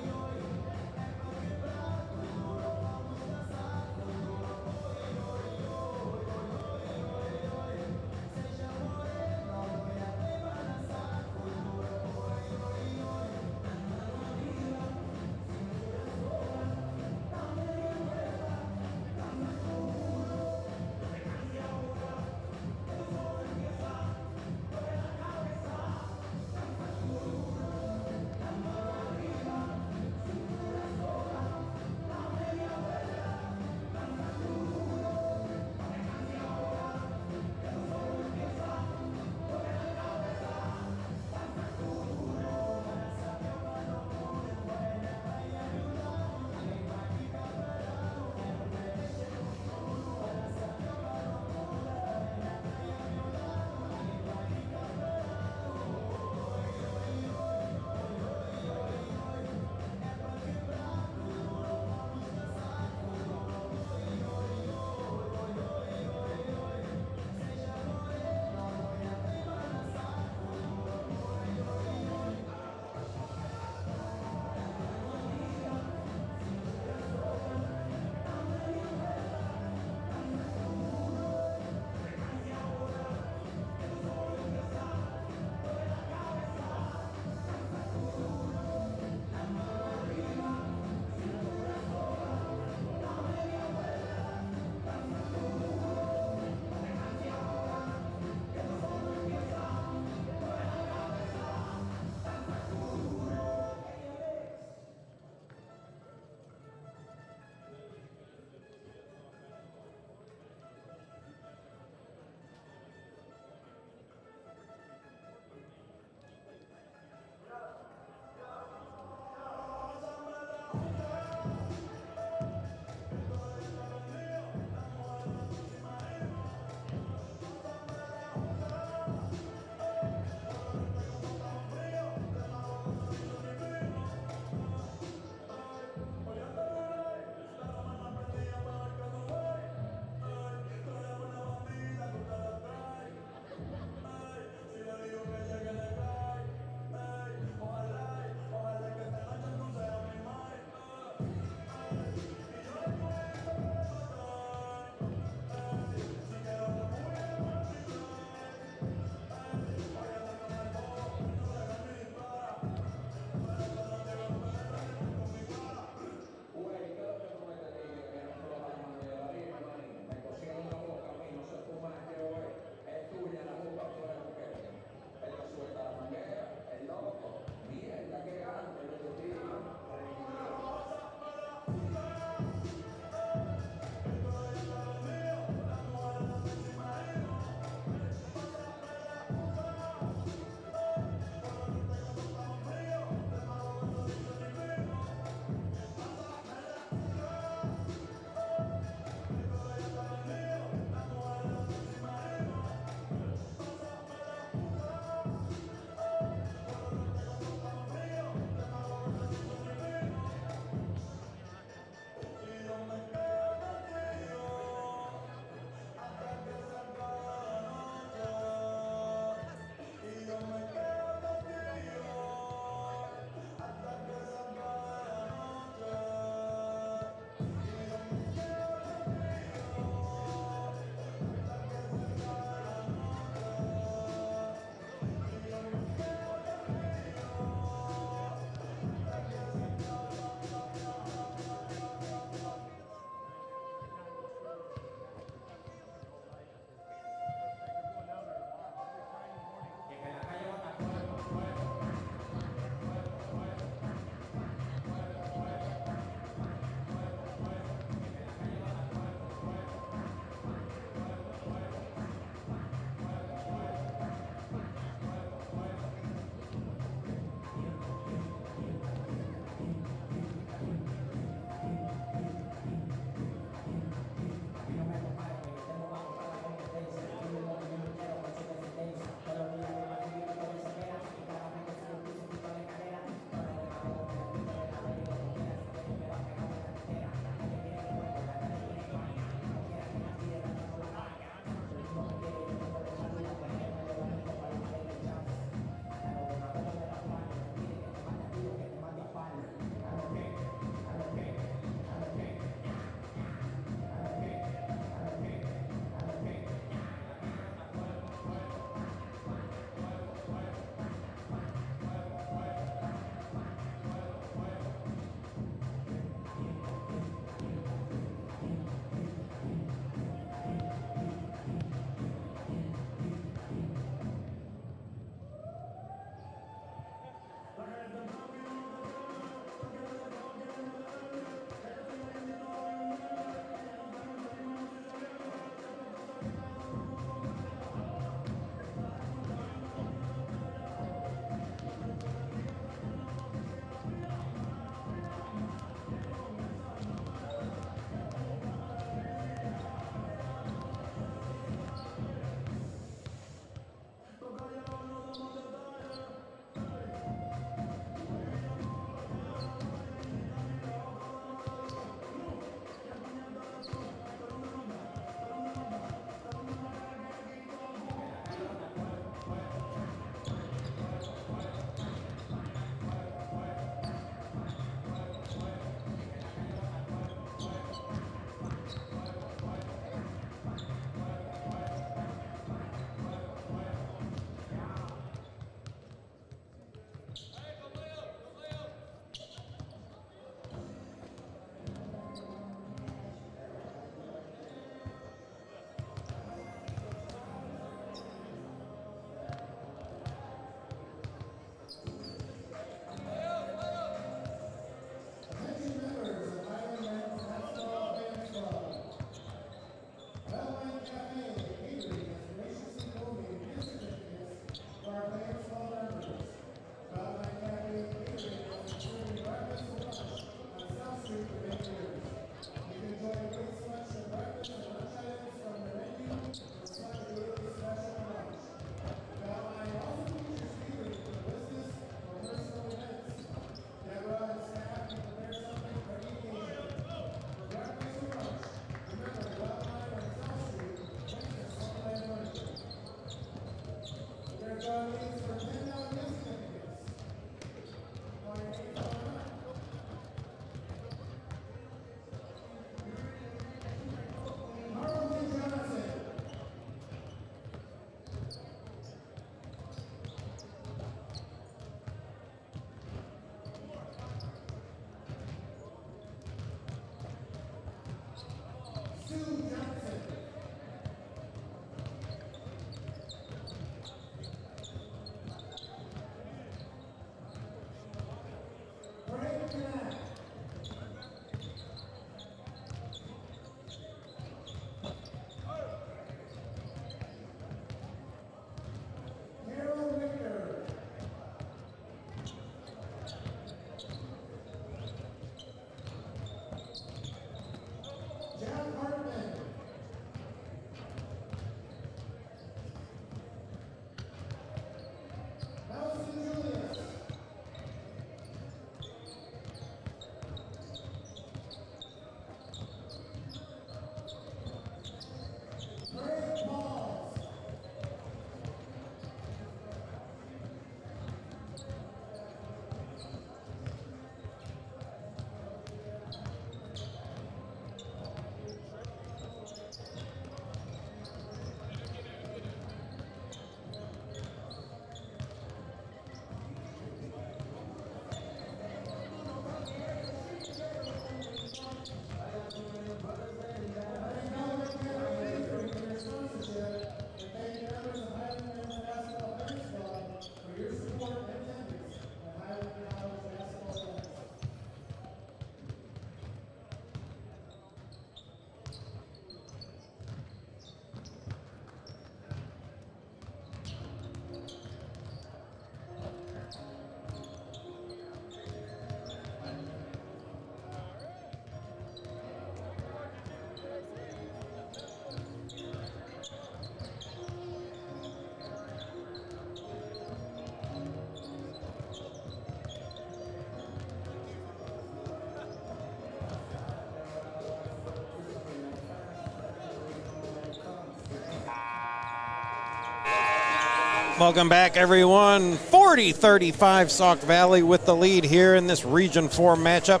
Welcome back, everyone. 40-35 Sauk Valley with the lead here in this Region 4 matchup.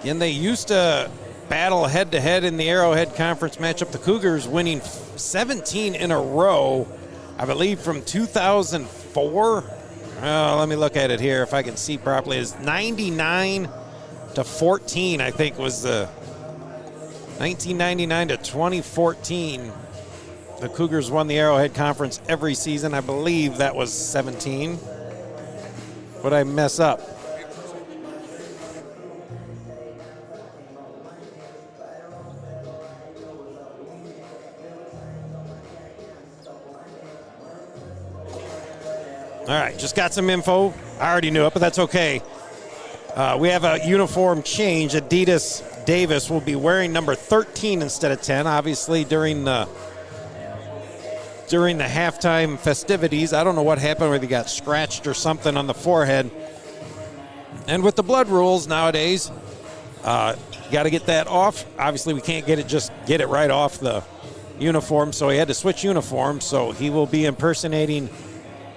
And they used to battle head-to-head in the Arrowhead Conference matchup. The Cougars winning 17 in a row, I believe from 2004. Let me look at it here if I can see properly. It's 99-14, I think, was the 1999 to 2014. The Cougars won the Arrowhead Conference every season. I believe that was 17. Would I mess up? All right, just got some info. I already knew it, but that's okay. We have a uniform change. Adidas Davis will be wearing number 13 instead of 10, obviously during the halftime festivities. I don't know what happened, whether he got scratched or something on the forehead. And with the blood rules nowadays, you got to get that off. Obviously, we can't get it right off the uniform, so he had to switch uniforms. So he will be impersonating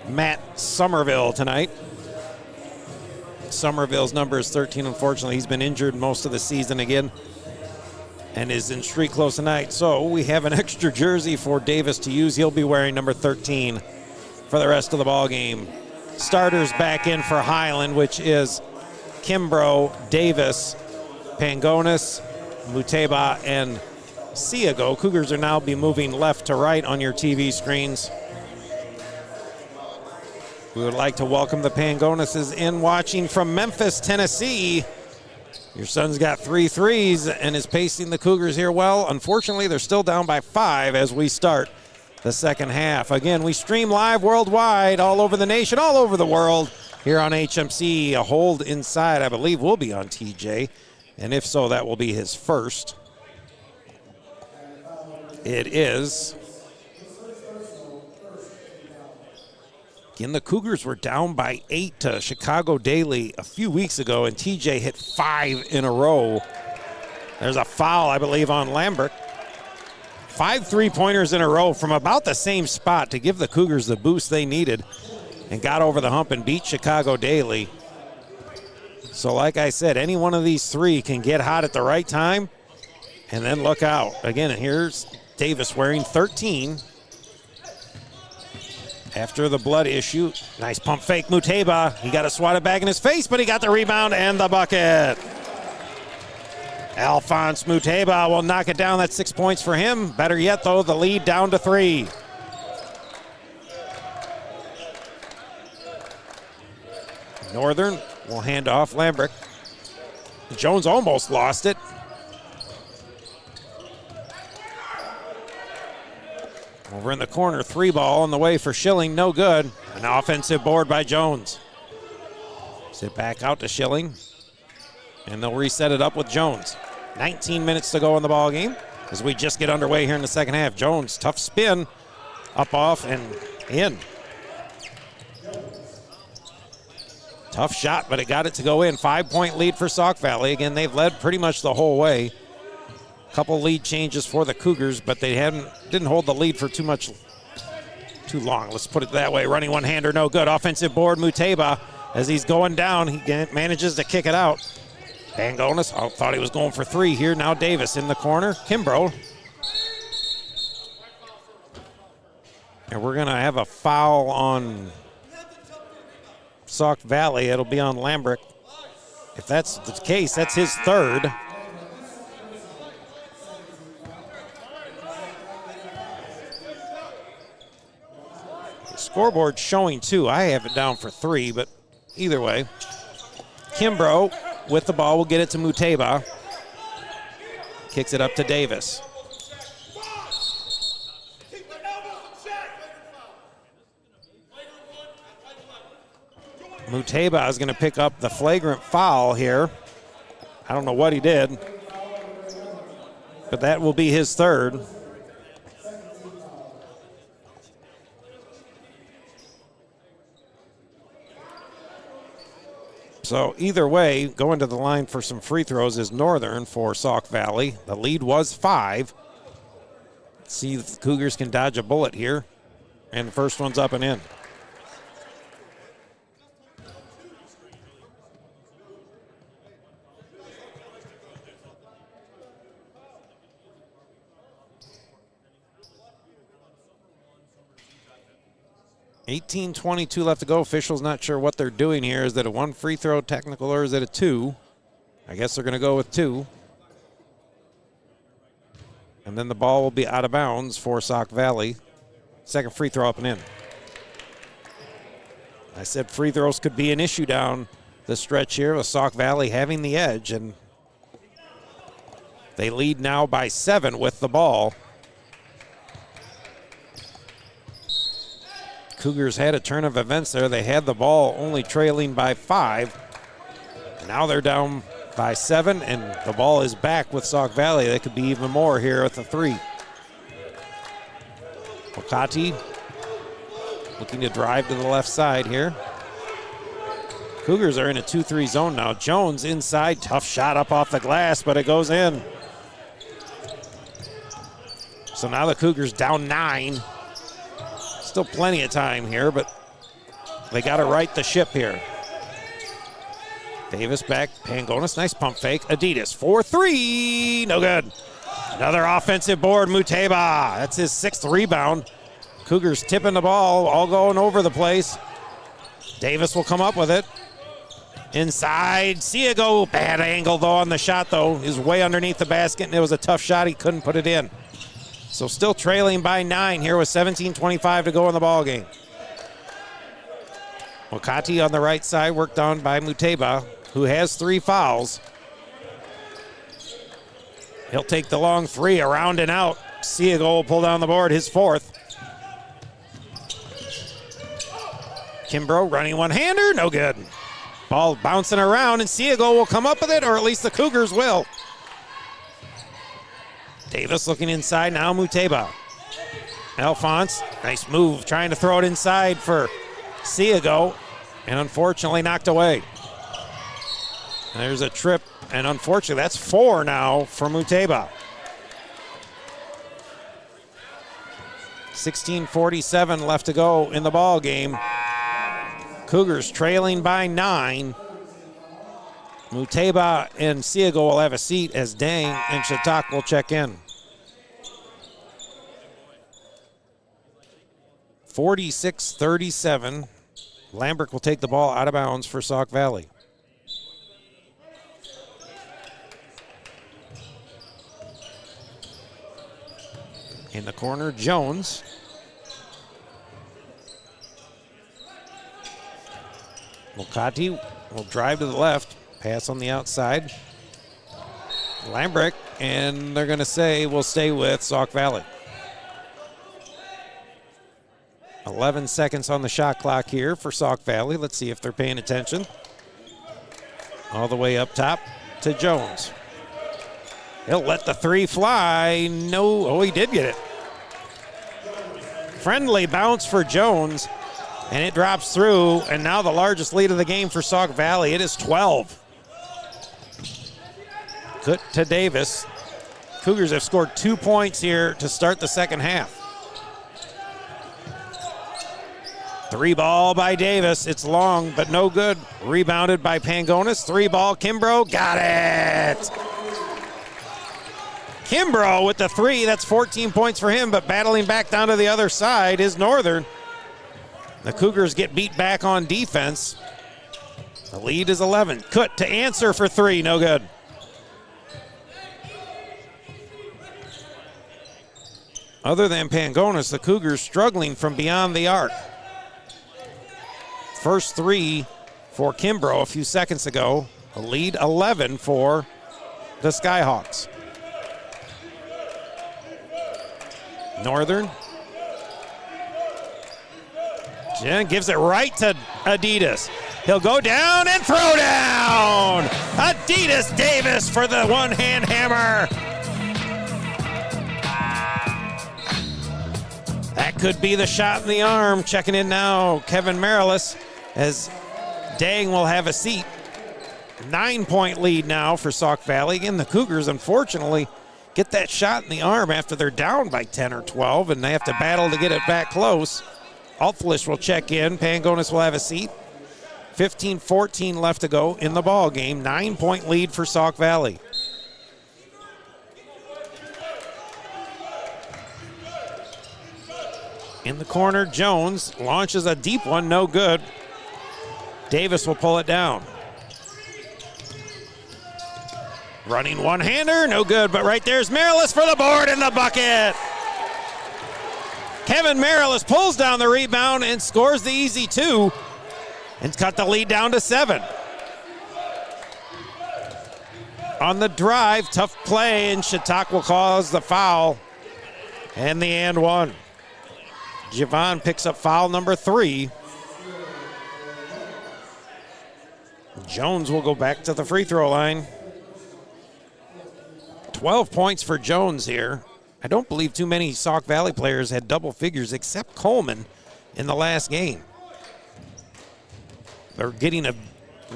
Matt Somerville tonight. Somerville's number is 13. Unfortunately, he's been injured most of the season again and is in street clothes tonight. So we have an extra jersey for Davis to use. He'll be wearing number 13 for the rest of the ball game. Starters back in for Highland, which is Kimbrough, Davis, Pangonis, Muteba, and Siago. Cougars are now be moving left to right on your TV screens. We would like to welcome the Pangonises in, watching from Memphis, Tennessee. Your son's got 3 threes and is pacing the Cougars here well. Unfortunately, they're still down by 5 as we start the second half. Again, we stream live worldwide, all over the nation, all over the world, here on HMC. A hold inside, I believe, will be on TJ. And if so, that will be his first. It is. Again, the Cougars were down by 8 to Chicago Daily a few weeks ago, and TJ hit 5 in a row. There's a foul, I believe, on Lambert. 5 3-pointers in a row from about the same spot to give the Cougars the boost they needed, and got over the hump and beat Chicago Daily. So like I said, any one of these 3 can get hot at the right time, and then look out. Again, here's Davis wearing 13. After the blood issue, nice pump fake, Muteba. He got a swatted back in his face, but he got the rebound and the bucket. Alphonse Muteba will knock it down. That's 6 points for him. Better yet, though, the lead down to 3. Northern will hand off Lambert. Jones almost lost it. Over in the corner, 3 ball on the way for Schilling, no good. An offensive board by Jones. Sit back out to Schilling, and they'll reset it up with Jones. 19 minutes to go in the ball game as we just get underway here in the second half. Jones, tough spin, up off and in. Tough shot, but it got it to go in. 5-point lead for Sauk Valley. Again, they've led pretty much the whole way. Couple lead changes for the Cougars, but they didn't hold the lead for too long. Let's put it that way. Running one-hander, no good. Offensive board, Muteba. As he's going down, he manages to kick it out. Pangonis thought he was going for 3 here. Now Davis in the corner. Kimbrough. And we're going to have a foul on Sauk Valley. It'll be on Lambert. If that's the case, that's his 3rd. Scoreboard showing 2. I have it down for 3, but either way. Kimbrough with the ball will get it to Muteba. Kicks it up to Davis. Muteba is going to pick up the flagrant foul here. I don't know what he did, but that will be his 3rd. So either way, going to the line for some free throws is Northern for Sauk Valley. The lead was 5. Let's see if the Cougars can dodge a bullet here. And the first one's up and in. $18:22 left to go. Officials not sure what they're doing here. Is that a 1 free throw technical or is it a 2? I guess they're going to go with 2. And then the ball will be out of bounds for Sauk Valley. Second free throw up and in. I said free throws could be an issue down the stretch here with Sauk Valley having the edge, and they lead now by 7 with the ball. Cougars had a turn of events there. They had the ball only trailing by 5. Now they're down by 7, and the ball is back with Sauk Valley. They could be even more here at the 3. Wakati looking to drive to the left side here. Cougars are in a 2-3 zone now. Jones inside, tough shot up off the glass, but it goes in. So now the Cougars down 9. Still plenty of time here, but they got to right the ship here. Davis back, Pangonis, nice pump fake. Adidas, 4-3, no good. Another offensive board, Muteba. That's his 6th rebound. Cougars tipping the ball, all going over the place. Davis will come up with it. Inside, Siago, bad angle though on the shot though. Is way underneath the basket, and it was a tough shot. He couldn't put it in. So still trailing by 9 here with 17:25 to go in the ball game. Wakati on the right side, worked on by Muteba, who has 3 fouls. He'll take the long 3 around and out. Siago will pull down the board, his 4th. Kimbrough running one-hander, no good. Ball bouncing around, and Siago will come up with it, or at least the Cougars will. Davis looking inside now, Muteba. Alphonse, nice move, trying to throw it inside for Siago, and unfortunately knocked away. There's a trip, and unfortunately that's 4 now for Muteba. 16:47 left to go in the ball game. Cougars trailing by 9. Muteba and Siago will have a seat as Dang and Shatak will check in. 46-37. Lambrick will take the ball out of bounds for Sauk Valley. In the corner, Jones. Mokati will drive to the left. Pass on the outside. Lambrick, and they're going to say we'll stay with Sauk Valley. 11 seconds on the shot clock here for Sauk Valley. Let's see if they're paying attention. All the way up top to Jones. He'll let the 3 fly. No, oh, he did get it. Friendly bounce for Jones, and it drops through, and now the largest lead of the game for Sauk Valley. It is 12. Good to Davis. Cougars have scored 2 points here to start the second half. 3 ball by Davis. It's long, but no good. Rebounded by Pangonis. 3 ball, Kimbrough, got it. Kimbrough with the 3. That's 14 points for him, but battling back down to the other side is Northern. The Cougars get beat back on defense. The lead is 11. Kut to answer for 3, no good. Other than Pangonis, the Cougars struggling from beyond the arc. First 3 for Kimbrough a few seconds ago. A lead 11 for the Skyhawks. Northern. Jen gives it right to Adidas. He'll go down and throw down. Adidas Davis for the one-hand hammer. That could be the shot in the arm. Checking in now, Kevin Marilis, as Dang will have a seat. 9-point lead now for Sauk Valley. Again, the Cougars, unfortunately, get that shot in the arm after they're down by 10 or 12, and they have to battle to get it back close. Altflish will check in. Pangonis will have a seat. 15-14 left to go in the ball game. 9-point lead for Sauk Valley. In the corner, Jones launches a deep one, no good. Davis will pull it down. Running one-hander, no good, but right there's Marilis for the board and the bucket. Kevin Marilis pulls down the rebound and scores the easy 2 and cut the lead down to 7. On the drive, tough play, and Shatak will cause the foul and the and 1. Javon picks up foul number 3. Jones will go back to the free throw line. 12 points for Jones here. I don't believe too many Sauk Valley players had double figures except Coleman in the last game. They're getting a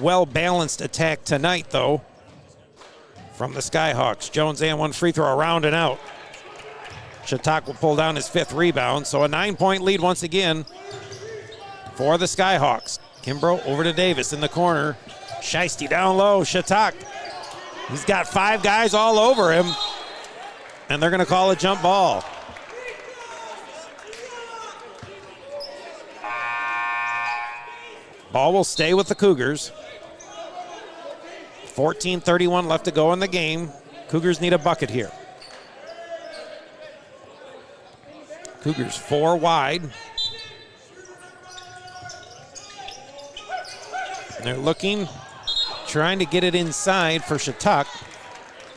well-balanced attack tonight, though, from the Skyhawks. Jones and 1 free throw around and out. Shatak will pull down his 5th rebound, so a 9-point lead once again for the Skyhawks. Kimbrough over to Davis in the corner. Shiesty down low, Shatak. He's got 5 guys all over him, and they're going to call a jump ball. Ball will stay with the Cougars. 14:31 left to go in the game. Cougars need a bucket here. Cougars 4 wide. They're looking, trying to get it inside for Shatak.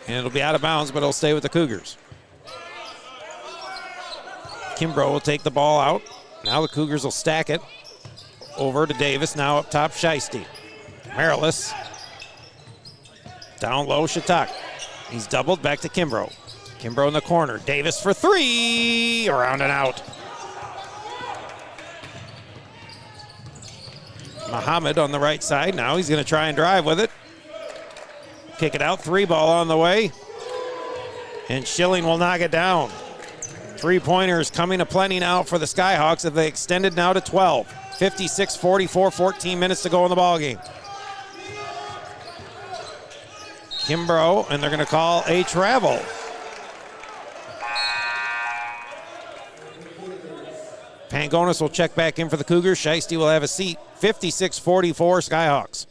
And it'll be out of bounds, but it'll stay with the Cougars. Kimbrough will take the ball out. Now the Cougars will stack it. Over to Davis, now up top, Shiesty. Marilis. Down low, Shatak. He's doubled, back to Kimbrough. Kimbrough in the corner. Davis for 3. Around and out. Muhammad on the right side. Now he's going to try and drive with it. Kick it out. 3 ball on the way. And Schilling will knock it down. 3-pointers coming aplenty now for the Skyhawks as they extended now to 12. 56-44, 14 minutes to go in the ballgame. Kimbrough, and they're going to call a travel. Pangonis will check back in for the Cougars. Shiesty will have a seat. 56-44 Skyhawks.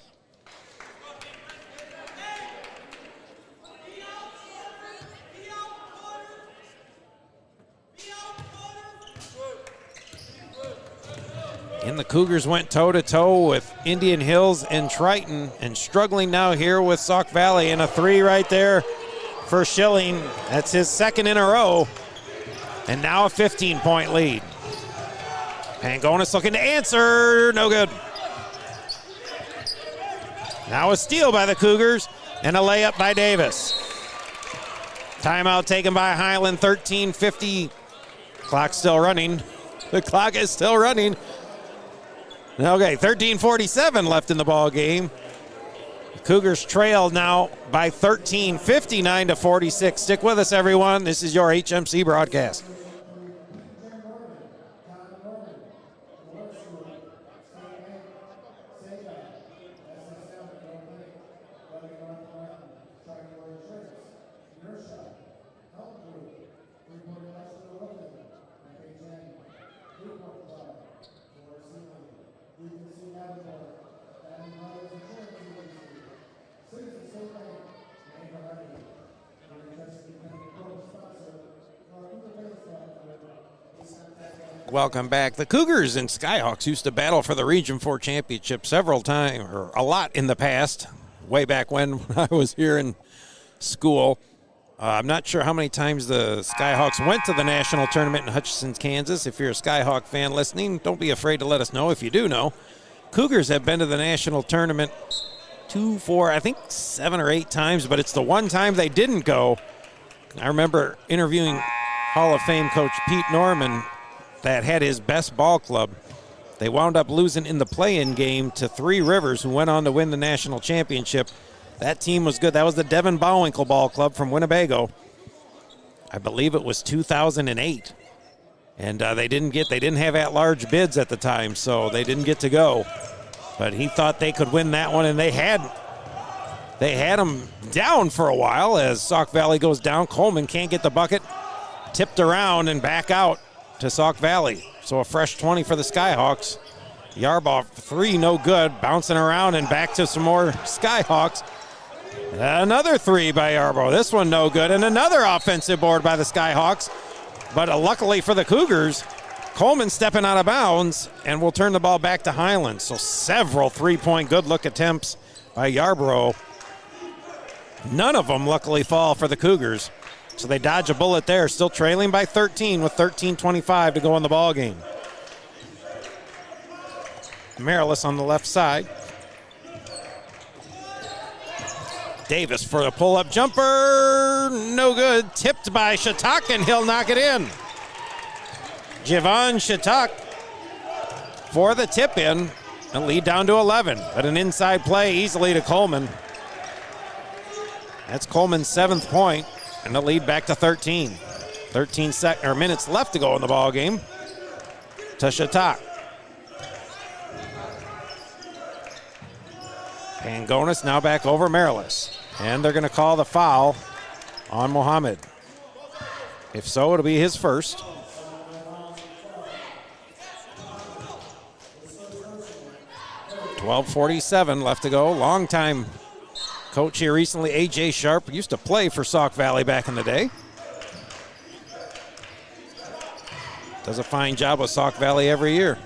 And the Cougars went toe-to-toe with Indian Hills and Triton, and struggling now here with Sauk Valley, and a 3 right there for Schilling. That's his 2nd in a row. And now a 15-point lead. Pangonis looking to answer, no good. Now a steal by the Cougars and a layup by Davis. Timeout taken by Highland, 13:50. Clock's still running. The clock is still running. Okay, 13:47 left in the ball game. The Cougars trail now by 13, 59-46. Stick with us, everyone. This is your HMC broadcast. Welcome back. The Cougars and Skyhawks used to battle for the Region 4 championship several times, or a lot in the past, way back when I was here in school. I'm not sure how many times the Skyhawks went to the national tournament in Hutchinson, Kansas. If you're a Skyhawk fan listening, don't be afraid to let us know if you do know. Cougars have been to the national tournament 2, 4, I think 7 or 8 times, but it's the one time they didn't go. I remember interviewing Hall of Fame coach Pete Norman that had his best ball club. They wound up losing in the play-in game to 3 Rivers, who went on to win the national championship. That team was good. That was the Devin Bowwinkle ball club from Winnebago. I believe it was 2008. And they didn't have at-large bids at the time, so they didn't get to go. But he thought they could win that one, and they had him down for a while as Sauk Valley goes down. Coleman can't get the bucket. Tipped around and back out to Sauk Valley. So a fresh 20 for the Skyhawks. Yarbaugh 3, no good. Bouncing around and back to some more Skyhawks. Another 3 by Yarbaugh. This one no good. And another offensive board by the Skyhawks. But luckily for the Cougars, Coleman stepping out of bounds and will turn the ball back to Highland. So several three-point good look attempts by Yarborough. None of them luckily fall for the Cougars. So they dodge a bullet there, still trailing by 13 with 13:25 to go in the ball game. Marilis on the left side. Davis for the pull-up jumper. No good. Tipped by Shatak, and he'll knock it in. Javon Shatak for the tip-in. And lead down to 11. But an inside play easily to Coleman. That's Coleman's 7th point. And the lead back to 13. 13 minutes left to go in the ball game. To Shatak. Pangonis now back over Marilis. And they're going to call the foul on Mohammed. If so, it'll be his first. .47 left to go. Long-time coach here recently, A.J. Sharp, used to play for Sauk Valley back in the day. Does a fine job with Sauk Valley every year.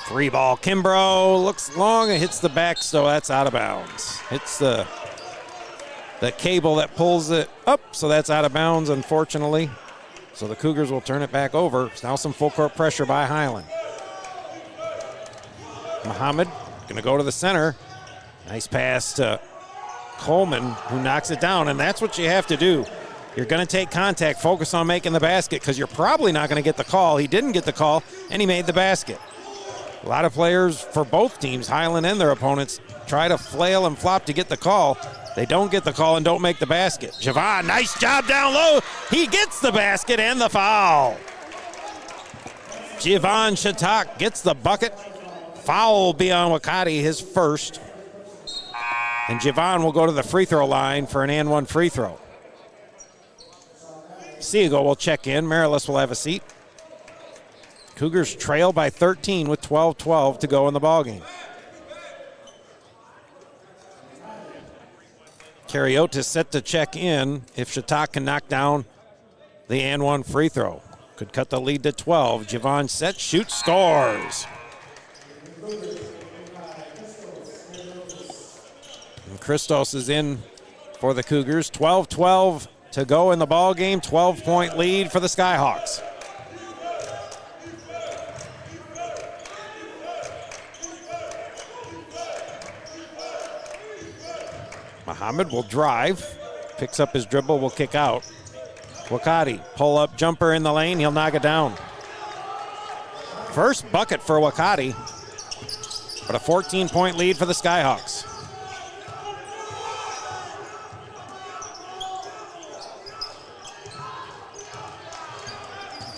3-ball, Kimbrough looks long, it hits the back, so that's out of bounds. Hits the cable that pulls it up, so that's out of bounds, unfortunately. So the Cougars will turn it back over. Now some full court pressure by Highland. Muhammad going to go to the center. Nice pass to Coleman, who knocks it down, and that's what you have to do. You're going to take contact, focus on making the basket, because you're probably not going to get the call. He didn't get the call, and he made the basket. A lot of players for both teams, Highland and their opponents, try to flail and flop to get the call. They don't get the call and don't make the basket. Javon, nice job down low. He gets the basket and the foul. Javon Shatak gets the bucket. Foul will be on Wakati, his first. And Javon will go to the free throw line for an and one free throw. Siegel will check in. Marilis will have a seat. Cougars trail by 13 with 12:12 to go in the ballgame. Cariotis set to check in if Shatak can knock down the and one free throw. Could cut the lead to 12. Javon set, shoots, scores. And Christos is in for the Cougars. 12-12 to go in the ball game. 12-point lead for the Skyhawks. Muhammad will drive, picks up his dribble, will kick out. Wakati, pull up jumper in the lane, he'll knock it down. First bucket for Wakati, but a 14-point lead for the Skyhawks.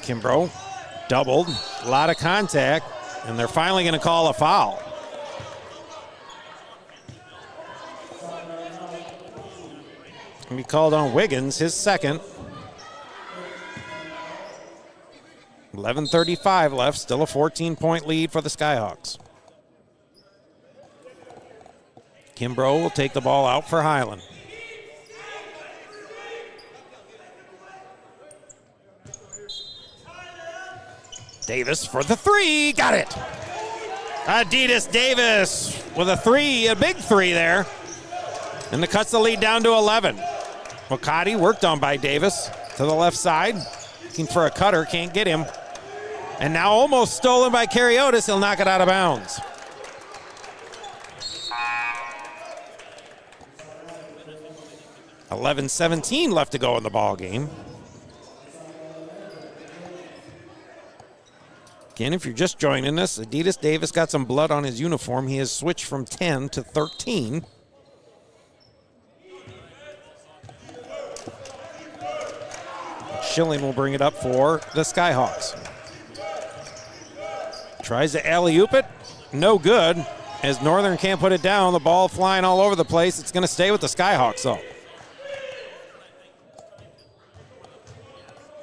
Kimbrough doubled, a lot of contact, and they're finally going to call a foul. Going to be called on Wiggins, his second. 11:35 left, still a 14-point lead for the Skyhawks. Kimbrough will take the ball out for Highland. Davis for the three, got it. Adidas Davis with a three, a big three there. And it cuts the lead down to 11. Wakati worked on by Davis to the left side. Looking for a cutter, can't get him. And now almost stolen by Cariotis, he'll knock it out of bounds. .17 left to go in the ball game. Again, if you're just joining us, Adidas Davis got some blood on his uniform. He has switched from 10 to 13. Schilling will bring it up for the Skyhawks. Tries to alley-oop it. No good. As Northern can't put it down, the ball flying all over the place. It's going to stay with the Skyhawks, though.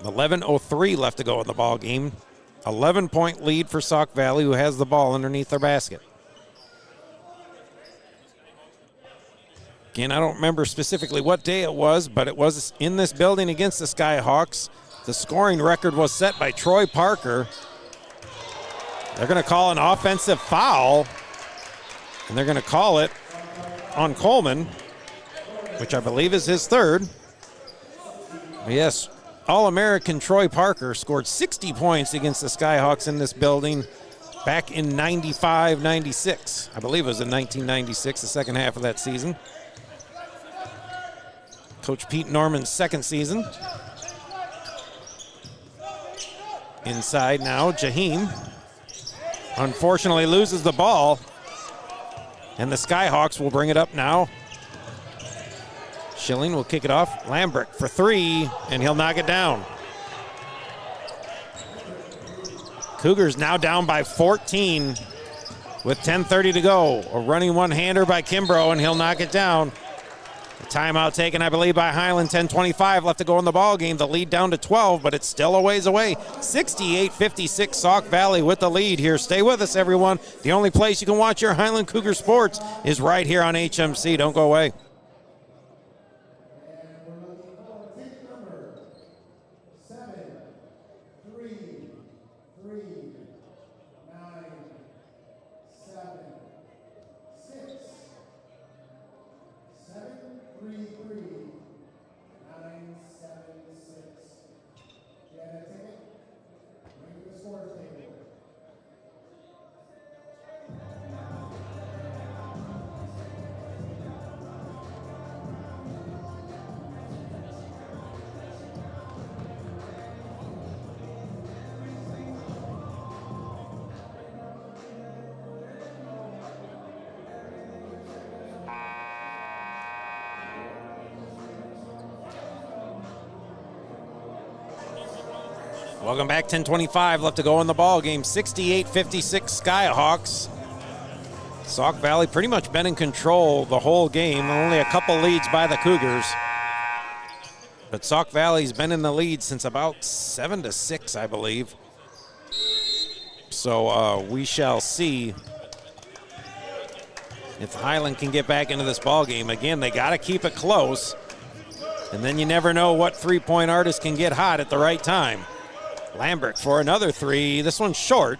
11:03 left to go in the ball game. 11-point lead for Sauk Valley, who has the ball underneath their basket. Again, I don't remember specifically what day it was, but it was in this building against the Skyhawks. The scoring record was set by Troy Parker. They're going to call an offensive foul, and they're going to call it on Coleman, which I believe is his third. Yes, All-American Troy Parker scored 60 points against the Skyhawks in this building back in 95-96. I believe it was in 1996, the second half of that season. Coach Pete Norman's second season. Inside now, Jaheim unfortunately loses the ball, and the Skyhawks will bring it up now. Schilling will kick it off. Lambrick for three, and he'll knock it down. Cougars now down by 14 with 10:30 to go. A running one-hander by Kimbrough, and he'll knock it down. A timeout taken, I believe, by Highland. 10:25 left to go in the ball game. The lead down to 12, but it's still a ways away. 68-56, Sauk Valley with the lead here. Stay with us, everyone. The only place you can watch your Highland Cougar sports is right here on HMC. Don't go away. Welcome back. 10:25 left to go in the ball game. 68-56 Skyhawks. Sauk Valley pretty much been in control the whole game. Only a couple leads by the Cougars. But Sauk Valley's been in the lead since about 7-6, I believe. So we shall see if Highland can get back into this ball game. Again, they got to keep it close. And then you never know what three-point artist can get hot at the right time. Lambrick for another three. This one's short.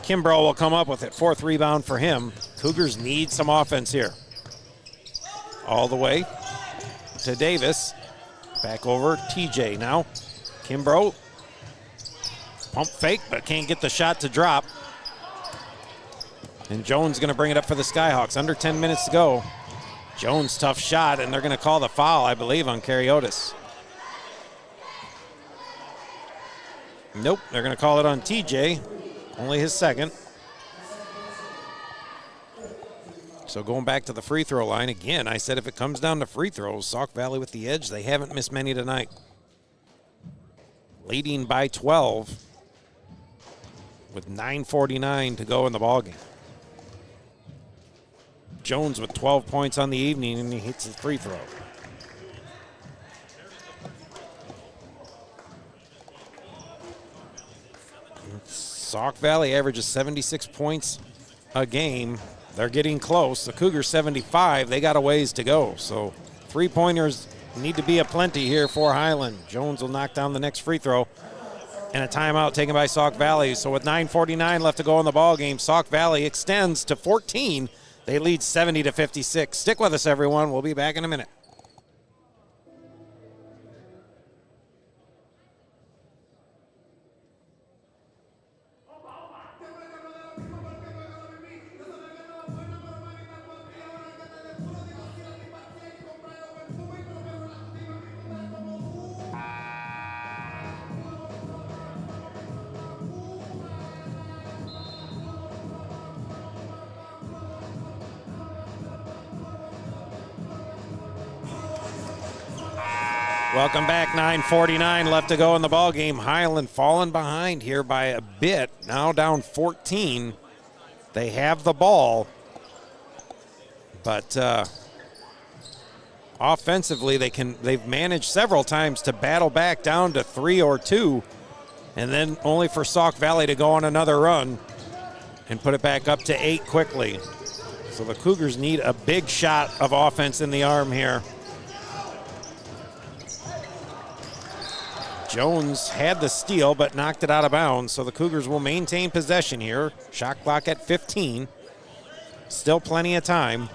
Kimbrough will come up with it. Fourth rebound for him. Cougars need some offense here. All the way to Davis. Back over TJ now. Kimbrough. Pump fake, but can't get the shot to drop. And Jones going to bring it up for the Skyhawks. Under 10 minutes to go. Jones, tough shot, and they're going to call the foul, I believe, on Kariotis. Nope, they're going to call it on TJ. Only his second. So going back to the free throw line, again, I said if it comes down to free throws, Sauk Valley with the edge. They haven't missed many tonight. Leading by 12 with 9:49 to go in the ballgame. Jones with 12 points on the evening, and he hits the free throw. Sauk Valley averages 76 points a game. They're getting close. The Cougars 75. They got a ways to go. So three-pointers need to be aplenty here for Highland. Jones will knock down the next free throw. And a timeout taken by Sauk Valley. So with 9:49 left to go in the ball game, Sauk Valley extends to 14. They lead 70-56. Stick with us, everyone. We'll be back in a minute. Welcome back. 9:49 left to go in the ball game. Highland falling behind here by a bit. Now down 14. They have the ball, but offensively they've managed several times to battle back down to 3 or 2, and then only for Sauk Valley to go on another run and put it back up to 8 quickly. So the Cougars need a big shot of offense in the arm here. Jones had the steal but knocked it out of bounds, so the Cougars will maintain possession here. Shot clock at 15. Still plenty of time.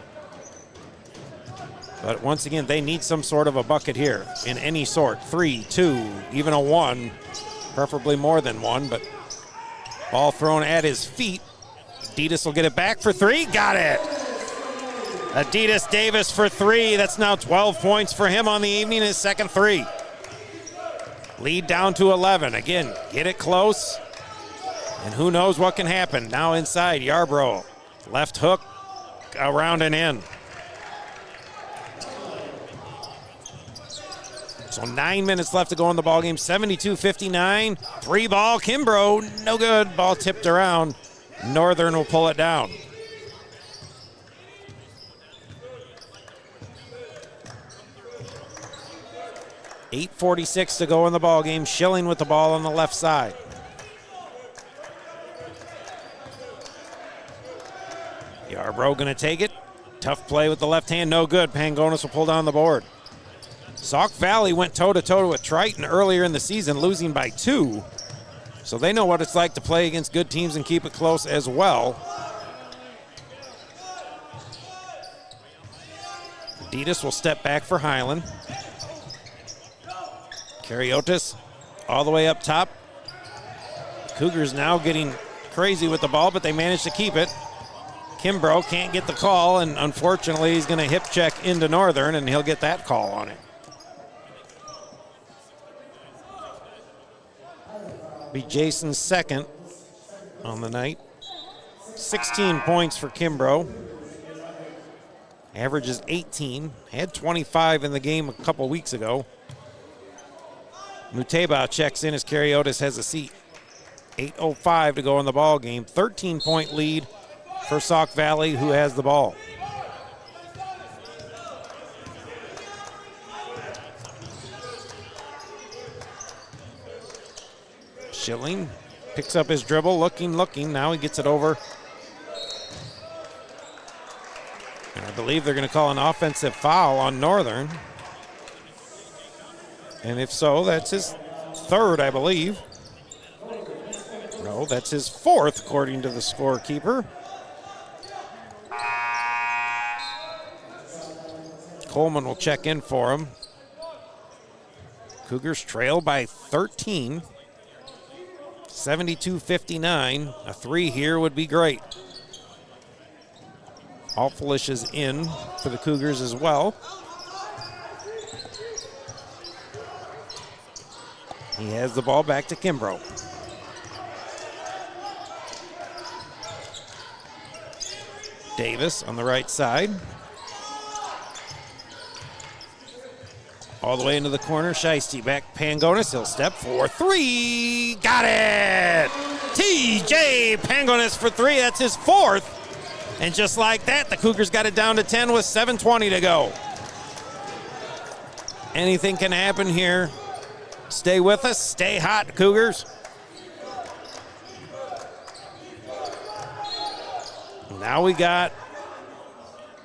But once again, they need some sort of a bucket here in any sort. 3, 2, even a 1, preferably more than 1, but ball thrown at his feet. Adidas will get it back for 3. Got it. Adidas Davis for 3. That's now 12 points for him on the evening, his second 3. Lead down to 11. Again, get it close, and who knows what can happen. Now inside, Yarbrough. Left hook, around and in. So 9 minutes left to go in the ballgame. 72-59. 3 ball, Kimbrough, no good. Ball tipped around. Northern will pull it down. .8:46 to go in the ball game. Schilling with the ball on the left side. Yarbrough going to take it. Tough play with the left hand, no good. Pangonis will pull down the board. Sauk Valley went toe-to-toe with Triton earlier in the season, losing by 2. So they know what it's like to play against good teams and keep it close as well. Adidas will step back for Highland. Kariotis all the way up top. Cougars now getting crazy with the ball, but they managed to keep it. Kimbrough can't get the call, and unfortunately he's going to hip check into Northern, and he'll get that call on it. Be Jason's second on the night. 16 points for Kimbrough. Average is 18. Had 25 in the game a couple weeks ago. Muteba checks in as Kariotis has a seat. 8:05 to go in the ball game. 13-point lead for Sauk Valley, who has the ball. Schilling picks up his dribble, looking. Now he gets it over. And I believe they're going to call an offensive foul on Northern. And if so, that's his third, I believe. No, that's his fourth, according to the scorekeeper. Coleman will check in for him. Cougars trail by 13. 72-59. A 3 here would be great. Alfalish is in for the Cougars as well. He has the ball back to Kimbrough. Davis on the right side. All the way into the corner. Shiesty back Pangonis. He'll step for 3. Got it! TJ Pangonis for 3. That's his fourth. And just like that, the Cougars got it down to 10 with 7:20 to go. Anything can happen here. Stay with us. Stay hot, Cougars. Now we got,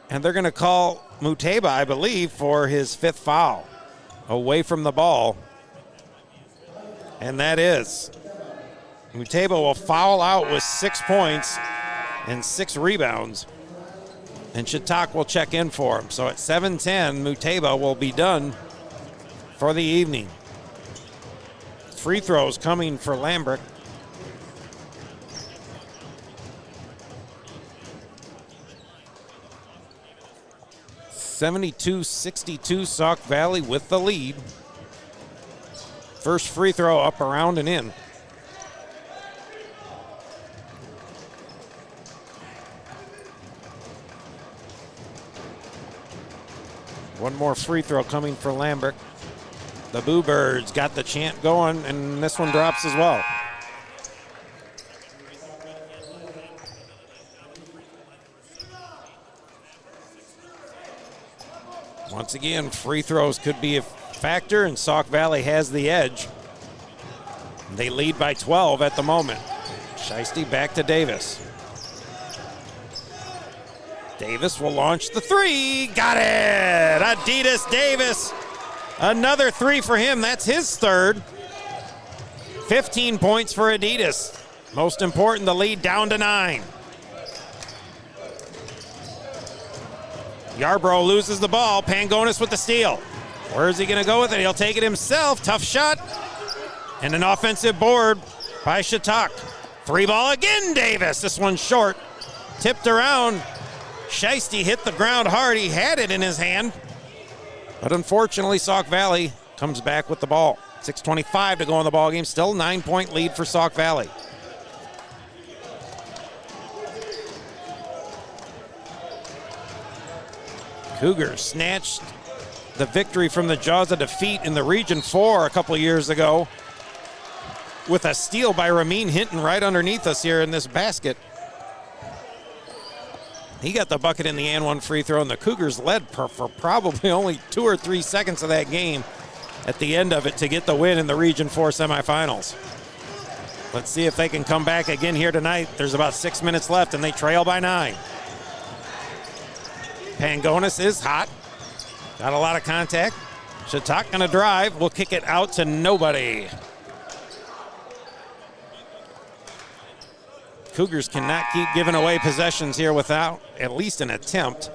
and they're going to call Muteba, I believe, for his 5th foul. Away from the ball. And that is. Muteba will foul out with 6 points and 6 rebounds. And Chautauqua will check in for him. So at 7:10, Muteba will be done for the evening. Free throws coming for Lambrick. (72-62) Sauk Valley with the lead. First free throw up, around, and in. One more free throw coming for Lambrick. The Boo Birds got the chant going, and this one drops as well. Once again, free throws could be a factor, and Sauk Valley has the edge. They lead by 12 at the moment. Shiesty back to Davis. Davis will launch the three. Got it! Adidas Davis. Another three for him. That's his third. 15 points for Adidas. Most important, the lead down to 9. Yarbrough loses the ball. Pangonis with the steal. Where is he going to go with it? He'll take it himself. Tough shot. And an offensive board by Shatak. Three ball again, Davis. This one's short. Tipped around. Shiesty hit the ground hard. He had it in his hand. But unfortunately, Sauk Valley comes back with the ball. 6:25 to go in the ball game. Still 9-point lead for Sauk Valley. Cougars snatched the victory from the jaws of defeat in the Region 4 a couple years ago with a steal by Ramin Hinton right underneath us here in this basket. He got the bucket in the and one free throw, and the Cougars led for probably only 2 or 3 seconds of that game at the end of it to get the win in the Region 4 semifinals. Let's see if they can come back again here tonight. There's about 6 minutes left, and they trail by 9. Pangonis is hot. Got a lot of contact. Shatak gonna drive. Will kick it out to nobody. Cougars cannot keep giving away possessions here without at least an attempt,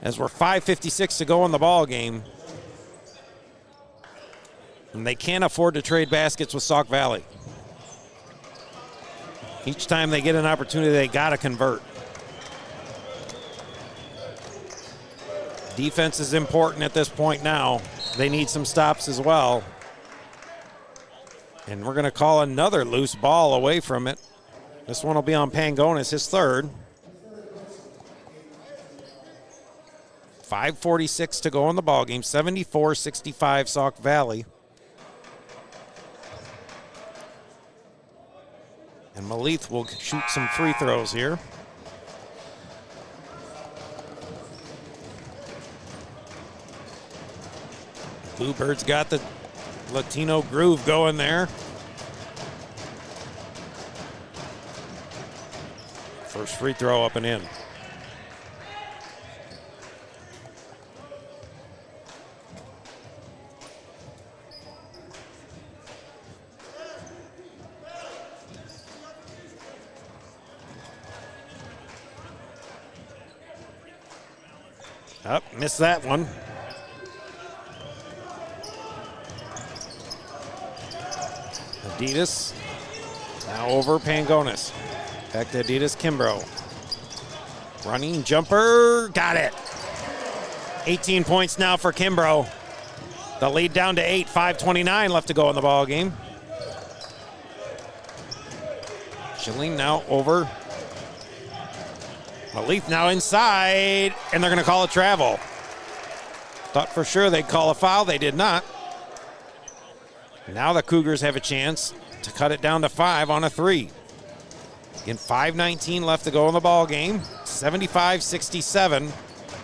as we're 5:56 to go in the ball game. And they can't afford to trade baskets with Sauk Valley. Each time they get an opportunity, they gotta convert. Defense is important at this point now. They need some stops as well. And we're gonna call another loose ball away from it. This one will be on Pangonis, his third. 5:46 to go in the ballgame. 74-65 Sauk Valley. And Malith will shoot some free throws here. Bluebirds got the Latino groove going there. First free throw up and in. Up, missed that one. Adidas now over Pangonis. Back to Adidas, Kimbrough. Running jumper, got it. 18 points now for Kimbrough. The lead down to 8, 5:29 left to go in the ball game. Schilling now over. Malith now inside, and they're gonna call a travel. Thought for sure they'd call a foul, they did not. Now the Cougars have a chance to cut it down to 5 on a 3. Again, 5:19 left to go in the ball game. 75-67,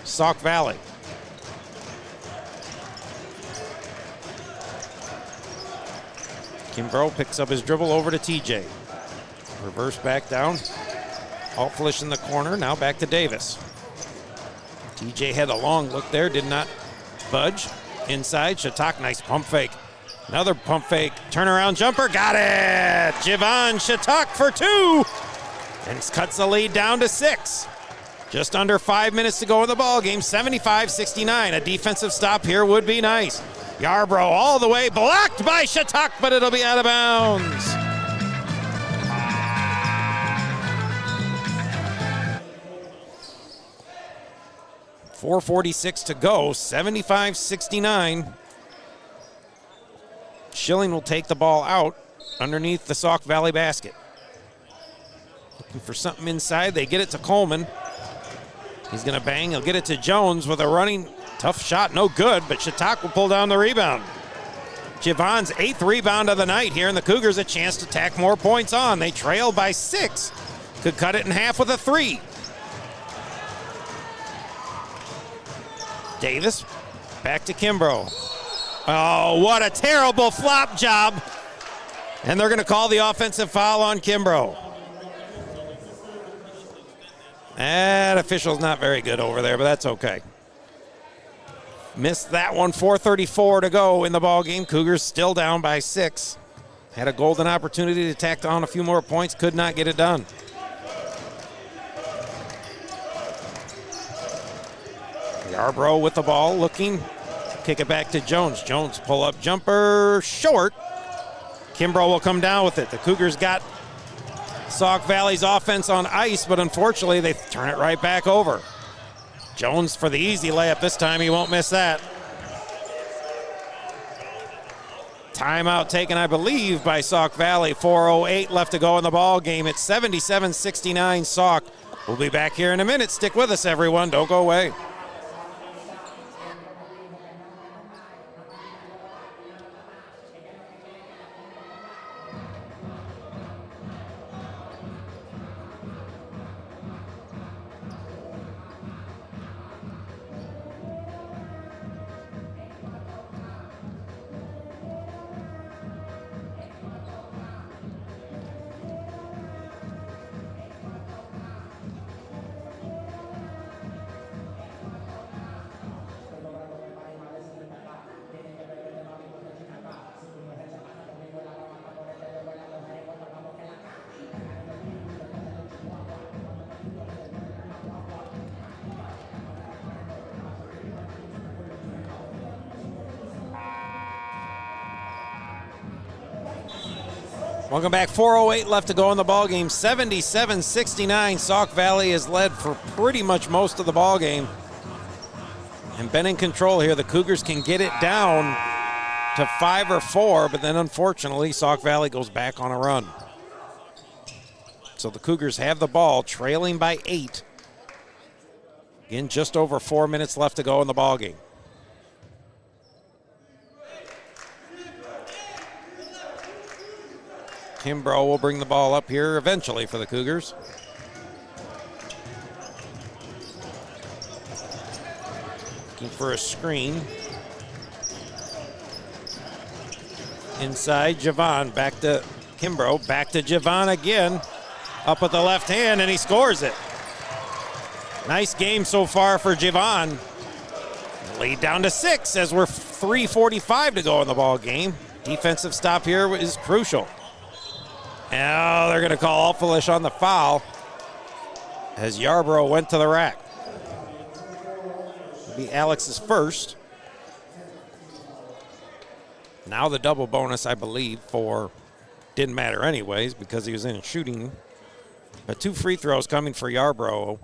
Sauk Valley. Kimbrough picks up his dribble over to TJ. Reverse back down. Altflish in the corner, now back to Davis. TJ had a long look there, did not budge. Inside, Shatak, nice pump fake. Another pump fake, turnaround jumper, got it! Jivan Shatak for 2, and cuts the lead down to 6. Just under 5 minutes to go in the ball game, 75-69. A defensive stop here would be nice. Yarbrough all the way, blocked by Shatak, but it'll be out of bounds. .446 to go, 75-69. Schilling will take the ball out underneath the Sauk Valley basket. Looking for something inside. They get it to Coleman. He's going to bang. He'll get it to Jones with a running tough shot. No good, but Shatak will pull down the rebound. Javon's 8th rebound of the night here, and the Cougars a chance to tack more points on. They trail by 6. Could cut it in half with a 3. Davis back to Kimbrough. Oh, what a terrible flop job. And they're going to call the offensive foul on Kimbrough. That official's not very good over there, but that's okay. Missed that one. 4:34 to go in the ball game. Cougars still down by 6. Had a golden opportunity to tack on a few more points. Could not get it done. Yarbrough with the ball, looking. Kick it back to Jones. Jones pull-up jumper, short. Kimbrough will come down with it. The Cougars got Sauk Valley's offense on ice, but unfortunately they turn it right back over. Jones for the easy layup. This time he won't miss that. Timeout taken, I believe, by Sauk Valley. 4:08 left to go in the ball game. It's 77-69 Sauk. We'll be back here in a minute. Stick with us, everyone. Don't go away. Welcome back. 4:08 left to go in the ball game. 77-69. Sauk Valley is led for pretty much most of the ball game and been in control here. The Cougars can get it down to 5 or 4, but then unfortunately Sauk Valley goes back on a run. So the Cougars have the ball, trailing by 8. Again, just over 4 minutes left to go in the ball game. Kimbrough will bring the ball up here eventually for the Cougars. Looking for a screen. Inside, Javon. Back to Kimbrough. Back to Javon again. Up with the left hand, and he scores it. Nice game so far for Javon. Lead down to 6 as we're 3:45 to go in the ball game. Defensive stop here is crucial. Now they're going to call Alphalish on the foul as Yarbrough went to the rack. It'll be Alex's first. Now the double bonus, I believe, for didn't matter anyways because he was in shooting. But 2 free throws coming for Yarbrough.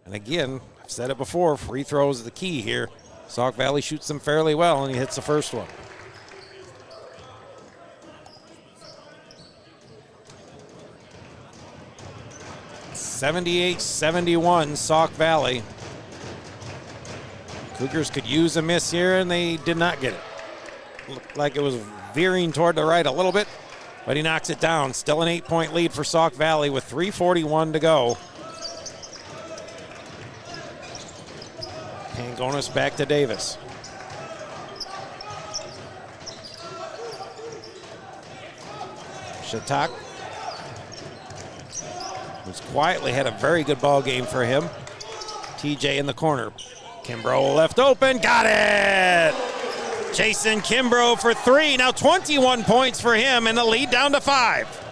And again, I've said it before, free throws are the key here. Sauk Valley shoots them fairly well, and he hits the first one. (78-71) Sauk Valley. Cougars could use a miss here, and they did not get it. Looked like it was veering toward the right a little bit, but he knocks it down. Still an 8-point lead for Sauk Valley with 3:41 to go. Pangonis back to Davis. Shatak, who's quietly had a very good ball game for him. TJ in the corner. Kimbrough left open, got it! Jason Kimbrough for 3, now 21 points for him, and the lead down to 5.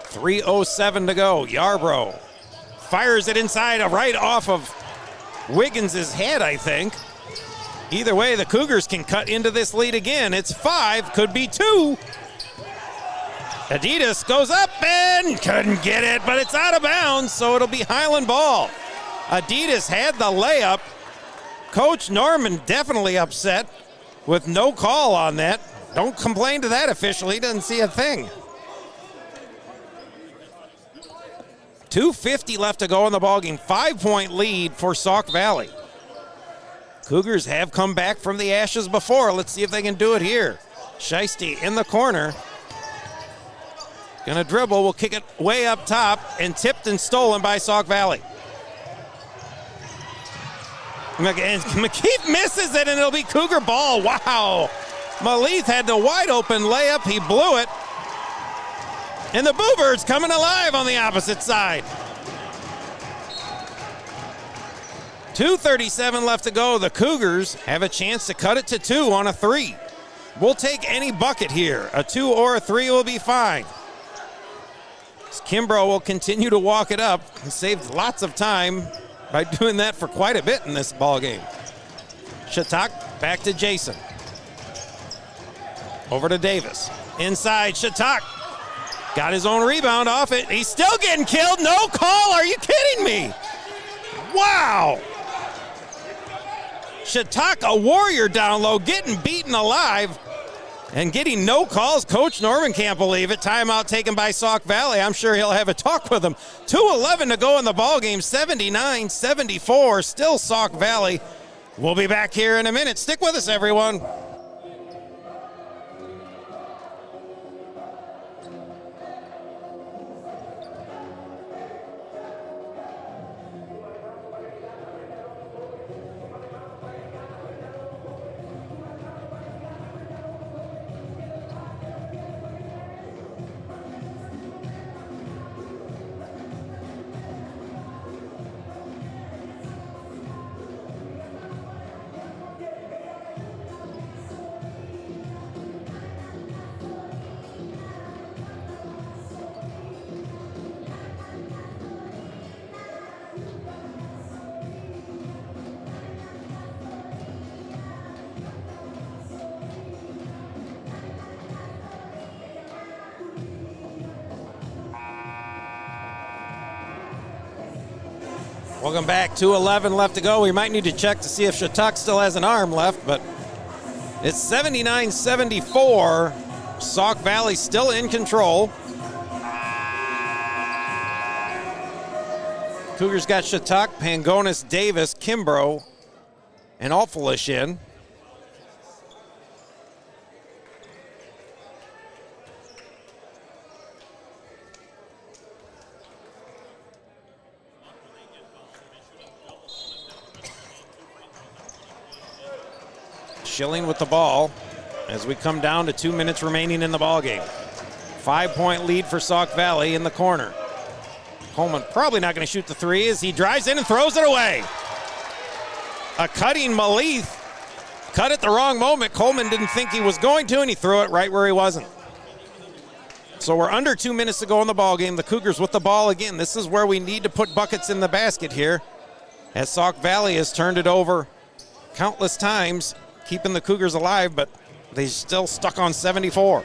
.307 to go. Yarbrough fires it inside, right off of Wiggins' head, I think. Either way, the Cougars can cut into this lead again. It's 5, could be 2. Adidas goes up and couldn't get it, but it's out of bounds, so it'll be Highland ball. Adidas had the layup. Coach Norman definitely upset with no call on that. Don't complain to that official. He doesn't see a thing. 2:50 left to go in the ballgame. 5-point lead for Sauk Valley. Cougars have come back from the ashes before. Let's see if they can do it here. Shiesty in the corner. Gonna dribble, will kick it way up top, and tipped and stolen by Sauk Valley. And McKeith misses it, and it'll be Cougar ball. Wow. Maleeth had the wide open layup. He blew it. And the Boo-Birds coming alive on the opposite side. 2:37 left to go. The Cougars have a chance to cut it to 2 on a 3. We'll take any bucket here. A 2 or a 3 will be fine. Kimbrough will continue to walk it up. He saved lots of time by doing that for quite a bit in this ball game. Shatak back to Jason. Over to Davis. Inside, Shatak. Got his own rebound off it. He's still getting killed. No call. Are you kidding me? Wow. Shatak, a warrior down low, getting beaten alive and getting no calls. Coach Norman can't believe it. Timeout taken by Sauk Valley. I'm sure he'll have a talk with them. 2:11 to go in the ball game. 79-74. Still Sauk Valley. We'll be back here in a minute. Stick with us, everyone. Welcome back. 2:11 left to go. We might need to check to see if Shatak still has an arm left, but it's 79-74. Sauk Valley still in control. Cougars got Shatak, Pangonis, Davis, Kimbrough, and Alphalish in. Schilling with the ball as we come down to 2 minutes remaining in the ball game. 5-point lead for Sauk Valley in the corner. Coleman probably not going to shoot the 3 as he drives in and throws it away. A cutting Maleeth cut at the wrong moment. Coleman didn't think he was going to, and he threw it right where he wasn't. So we're under 2 minutes to go in the ball game. The Cougars with the ball again. This is where we need to put buckets in the basket here, as Sauk Valley has turned it over countless times, keeping the Cougars alive, but they still stuck on 74.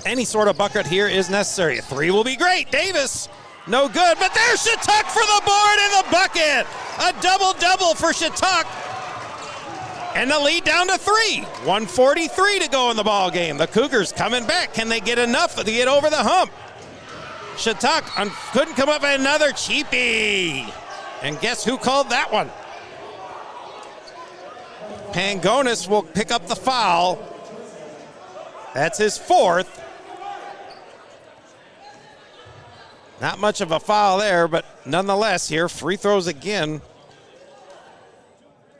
Any sort of bucket here is necessary. A 3 will be great. Davis, no good, but there's Shatuk for the board and the bucket. A double-double for Shatuk. And the lead down to 3. 1:43 to go in the ball game. The Cougars coming back. Can they get enough to get over the hump? Shatuk couldn't come up with another cheapie. And guess who called that one? Pangonis will pick up the foul. That's his 4th. Not much of a foul there, but nonetheless here, free throws again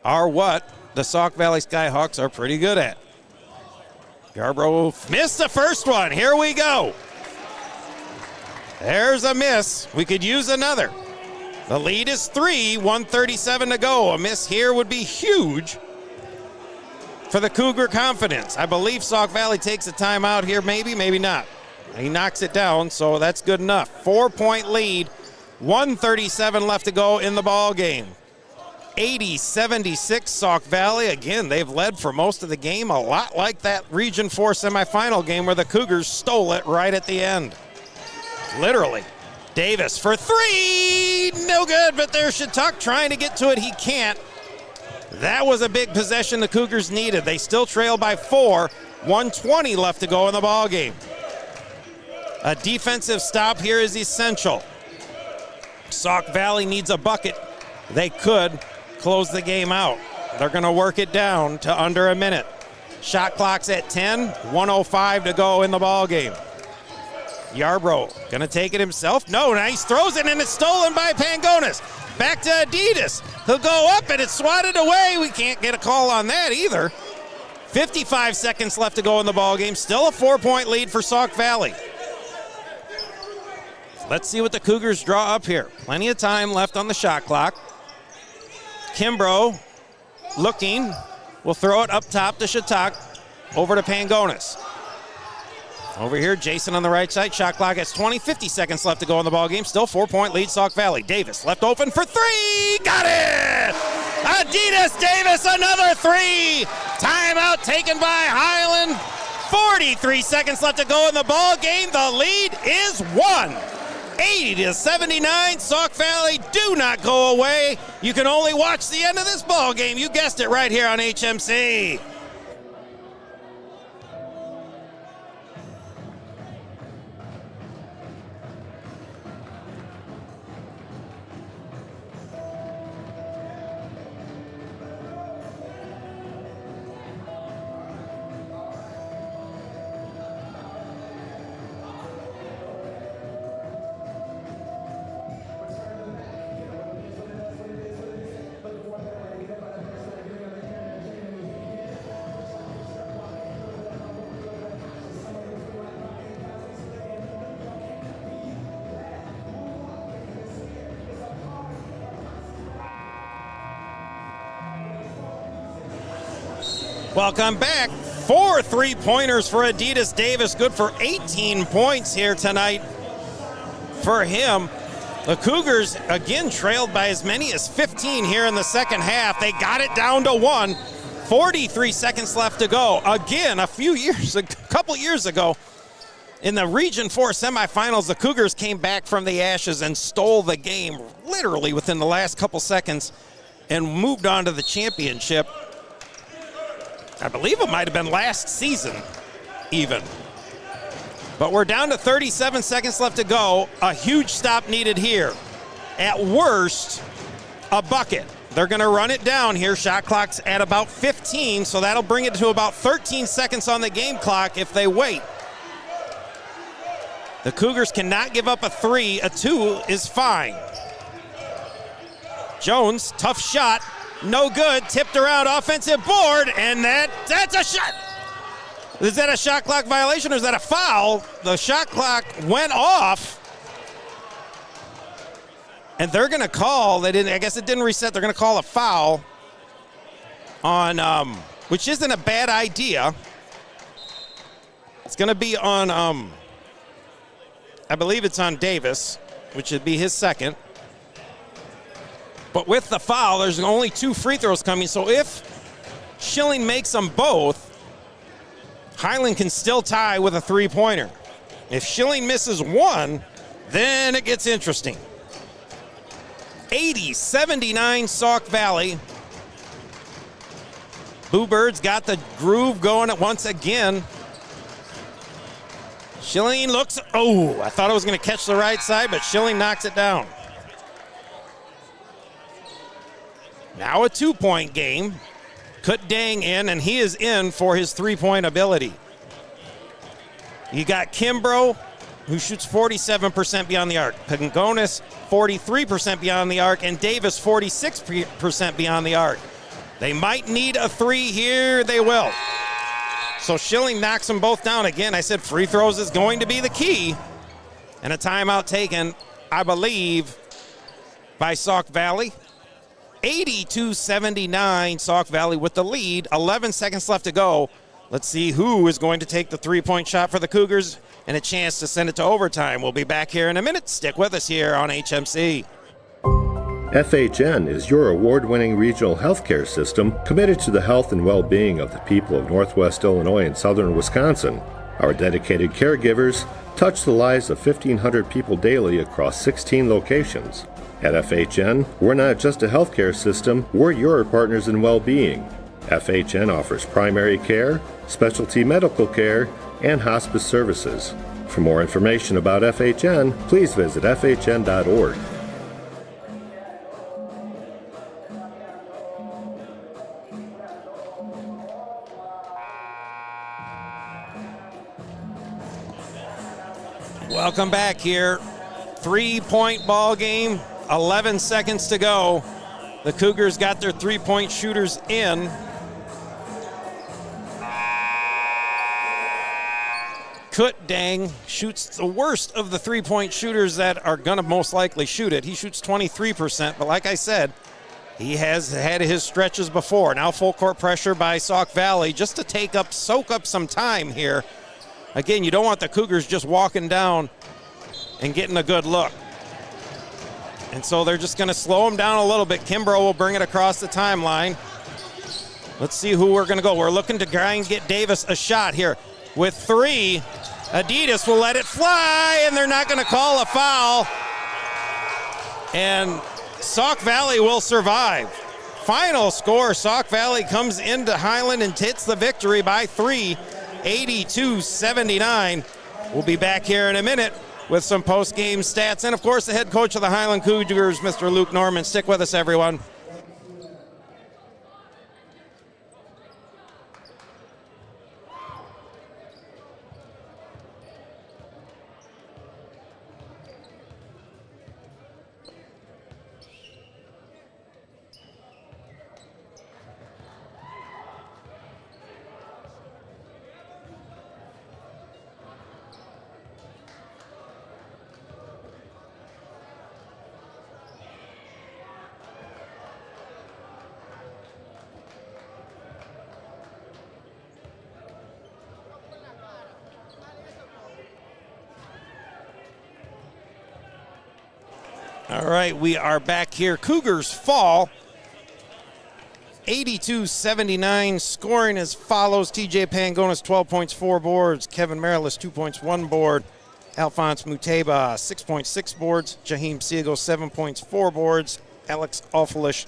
are what the Sauk Valley Skyhawks are pretty good at. Yarbrough missed the first one. Here we go. There's a miss. We could use another. The lead is 3, 1:37 to go. A miss here would be huge for the Cougar confidence. I believe Sauk Valley takes a timeout here, maybe, maybe not. He knocks it down, so that's good enough. 4-point lead, 1:37 left to go in the ball game. 80-76 Sauk Valley. Again, they've led for most of the game, a lot like that Region 4 semifinal game where the Cougars stole it right at the end. Literally. Davis for 3, no good, but there's Shatuk trying to get to it. He can't. That was a big possession the Cougars needed. They still trail by 4, 1:20 left to go in the ball game. A defensive stop here is essential. Sauk Valley needs a bucket they could close the game out. They're going to work it down to under a minute. Shot clock's at 10, 1:05 to go in the ball game. Yarbrough going to take it himself. No, nice throws it, and it's stolen by Pangonis. Back to Adidas. He'll go up, and it's swatted away. We can't get a call on that either. 55 seconds left to go in the ball game. Still a 4-point lead for Sauk Valley. Let's see what the Cougars draw up here. Plenty of time left on the shot clock. Kimbrough looking. Will throw it up top to Shatak. Over to Pangonis. Over here, Jason on the right side. Shot clock has 20, 50 seconds left to go in the ball game. Still 4-point lead, Sauk Valley. Davis left open for three. Got it! Adidas Davis, another three. Timeout taken by Highland. 43 seconds left to go in the ball game. The lead is 80-79. Sauk Valley, do not go away. You can only watch the end of this ball game. You guessed it, right here on HMC. Welcome back. 4 3-pointers for Adidas Davis. Good for 18 points here tonight for him. The Cougars, again, trailed by as many as 15 here in the second half. They got it down to 1. 43 seconds left to go. Again, a couple years ago, in the Region 4 semifinals, the Cougars came back from the ashes and stole the game literally within the last couple seconds and moved on to the championship. I believe it might have been last season even. But we're down to 37 seconds left to go. A huge stop needed here. At worst, a bucket. They're going to run it down here. Shot clock's at about 15, so that'll bring it to about 13 seconds on the game clock if they wait. The Cougars cannot give up a 3. A 2 is fine. Jones, tough shot. No good. Tipped around, offensive board, and that's a shot. Is that a shot clock violation or is that a foul? The shot clock went off. And they're going to call, I guess it didn't reset. They're going to call a foul on, which isn't a bad idea. It's going to be on, I believe it's on Davis, which would be his second. But with the foul, there's only 2 free throws coming. So if Schilling makes them both, Highland can still tie with a 3-pointer. If Schilling misses 1, then it gets interesting. 80-79 Sauk Valley. Bluebirds got the groove going once again. Schilling looks, I thought it was going to catch the right side, but Schilling knocks it down. Now a 2-point game. Kut Dang in, and he is in for his 3-point ability. You got Kimbrough, who shoots 47% beyond the arc. Pangonis, 43% beyond the arc, and Davis, 46% beyond the arc. They might need a 3 here. They will. So Schilling knocks them both down. Again, I said free throws is going to be the key. And a timeout taken, I believe, by Sauk Valley. 80-79, Sauk Valley with the lead. 11 seconds left to go. Let's see who is going to take the 3-point shot for the Cougars and a chance to send it to overtime. We'll be back here in a minute. Stick with us here on HMC. FHN is your award-winning regional healthcare system committed to the health and well-being of the people of Northwest Illinois and Southern Wisconsin. Our dedicated caregivers touch the lives of 1,500 people daily across 16 locations. At FHN, we're not just a healthcare system, we're your partners in well-being. FHN offers primary care, specialty medical care, and hospice services. For more information about FHN, please visit fhn.org. Welcome back here. 3-point ball game, 11 seconds to go. The Cougars got their 3-point shooters in. Kutdang shoots the worst of the 3-point shooters that are going to most likely shoot it. He shoots 23%, but like I said, he has had his stretches before. Now full court pressure by Sauk Valley just to soak up some time here. Again, you don't want the Cougars just walking down and getting a good look. And so they're just going to slow him down a little bit. Kimbrough will bring it across the timeline. Let's see who we're going to go. We're looking to try and get Davis a shot here. With 3, Adidas will let it fly, and they're not going to call a foul. And Sauk Valley will survive. Final score, Sauk Valley comes into Highland and hits the victory by 3, 82-79. We'll be back here in a minute with some post-game stats. And, of course, the head coach of the Highland Cougars, Mr. Luke Norman. Stick with us, everyone. All right, we are back here. Cougars fall 82-79. Scoring as follows. TJ Pangonis, 12 points, 4 boards. Kevin Marilis, 2 points, 1 board. Alphonse Muteba, 6.6 boards. Jaheim Siegel, 7 points, 4 boards. Alex Offalish,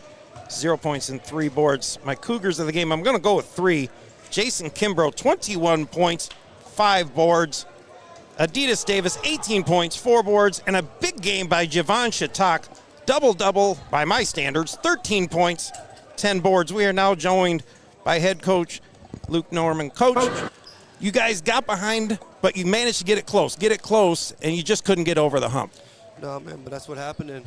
0 points and 3 boards. My Cougars of the game, I'm going to go with 3. Jason Kimbrough, 21 points, 5 boards. Adidas Davis, 18 points, 4 boards, and a big game by Javon Shatak. Double-double by my standards, 13 points, 10 boards. We are now joined by head coach Luke Norman. Coach, you guys got behind, but you managed to get it close, and you just couldn't get over the hump. No, man, but that's what happened, and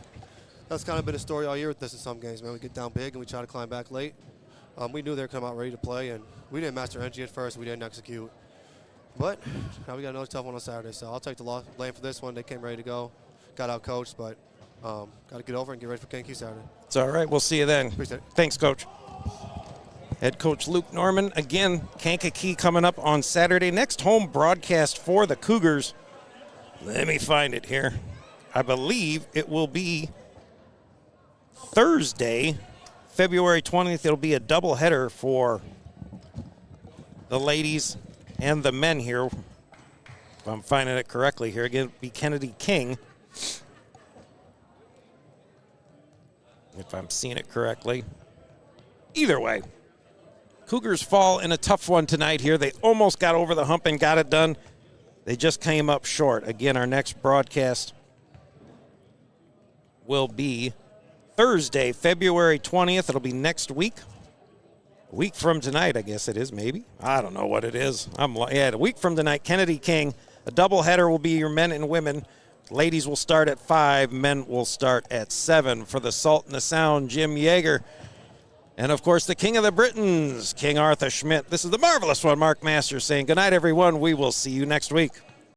that's kind of been a story all year with this in some games, man. We get down big, and we try to climb back late. We knew they were coming out ready to play, and we didn't match their energy at first. We didn't execute. But now we got another tough one on Saturday, so I'll take the blame for this one. They came ready to go, got out coached, but got to get over and get ready for KQ Saturday. It's all right. We'll see you then. Appreciate it. Thanks, Coach. Head coach Luke Norman. Again, Kankakee coming up on Saturday. Next home broadcast for the Cougars. Let me find it here. I believe it will be Thursday, February 20th. It'll be a doubleheader for the ladies and the men here. If I'm finding it correctly here, again, it'll be Kennedy King. If I'm seeing it correctly. Either way, Cougars fall in a tough one tonight here. They almost got over the hump and got it done. They just came up short. Again, our next broadcast will be Thursday, February 20th. It'll be next week. A week from tonight, I guess it is, maybe. I don't know what it is. A week from tonight, Kennedy King. A doubleheader will be your men and women. Ladies will start at 5. Men will start at 7. For the Salt and the Sound, Jim Yeager. And, of course, the King of the Britons, King Arthur Schmidt. This is the marvelous one, Mark Masters, saying good night, everyone. We will see you next week.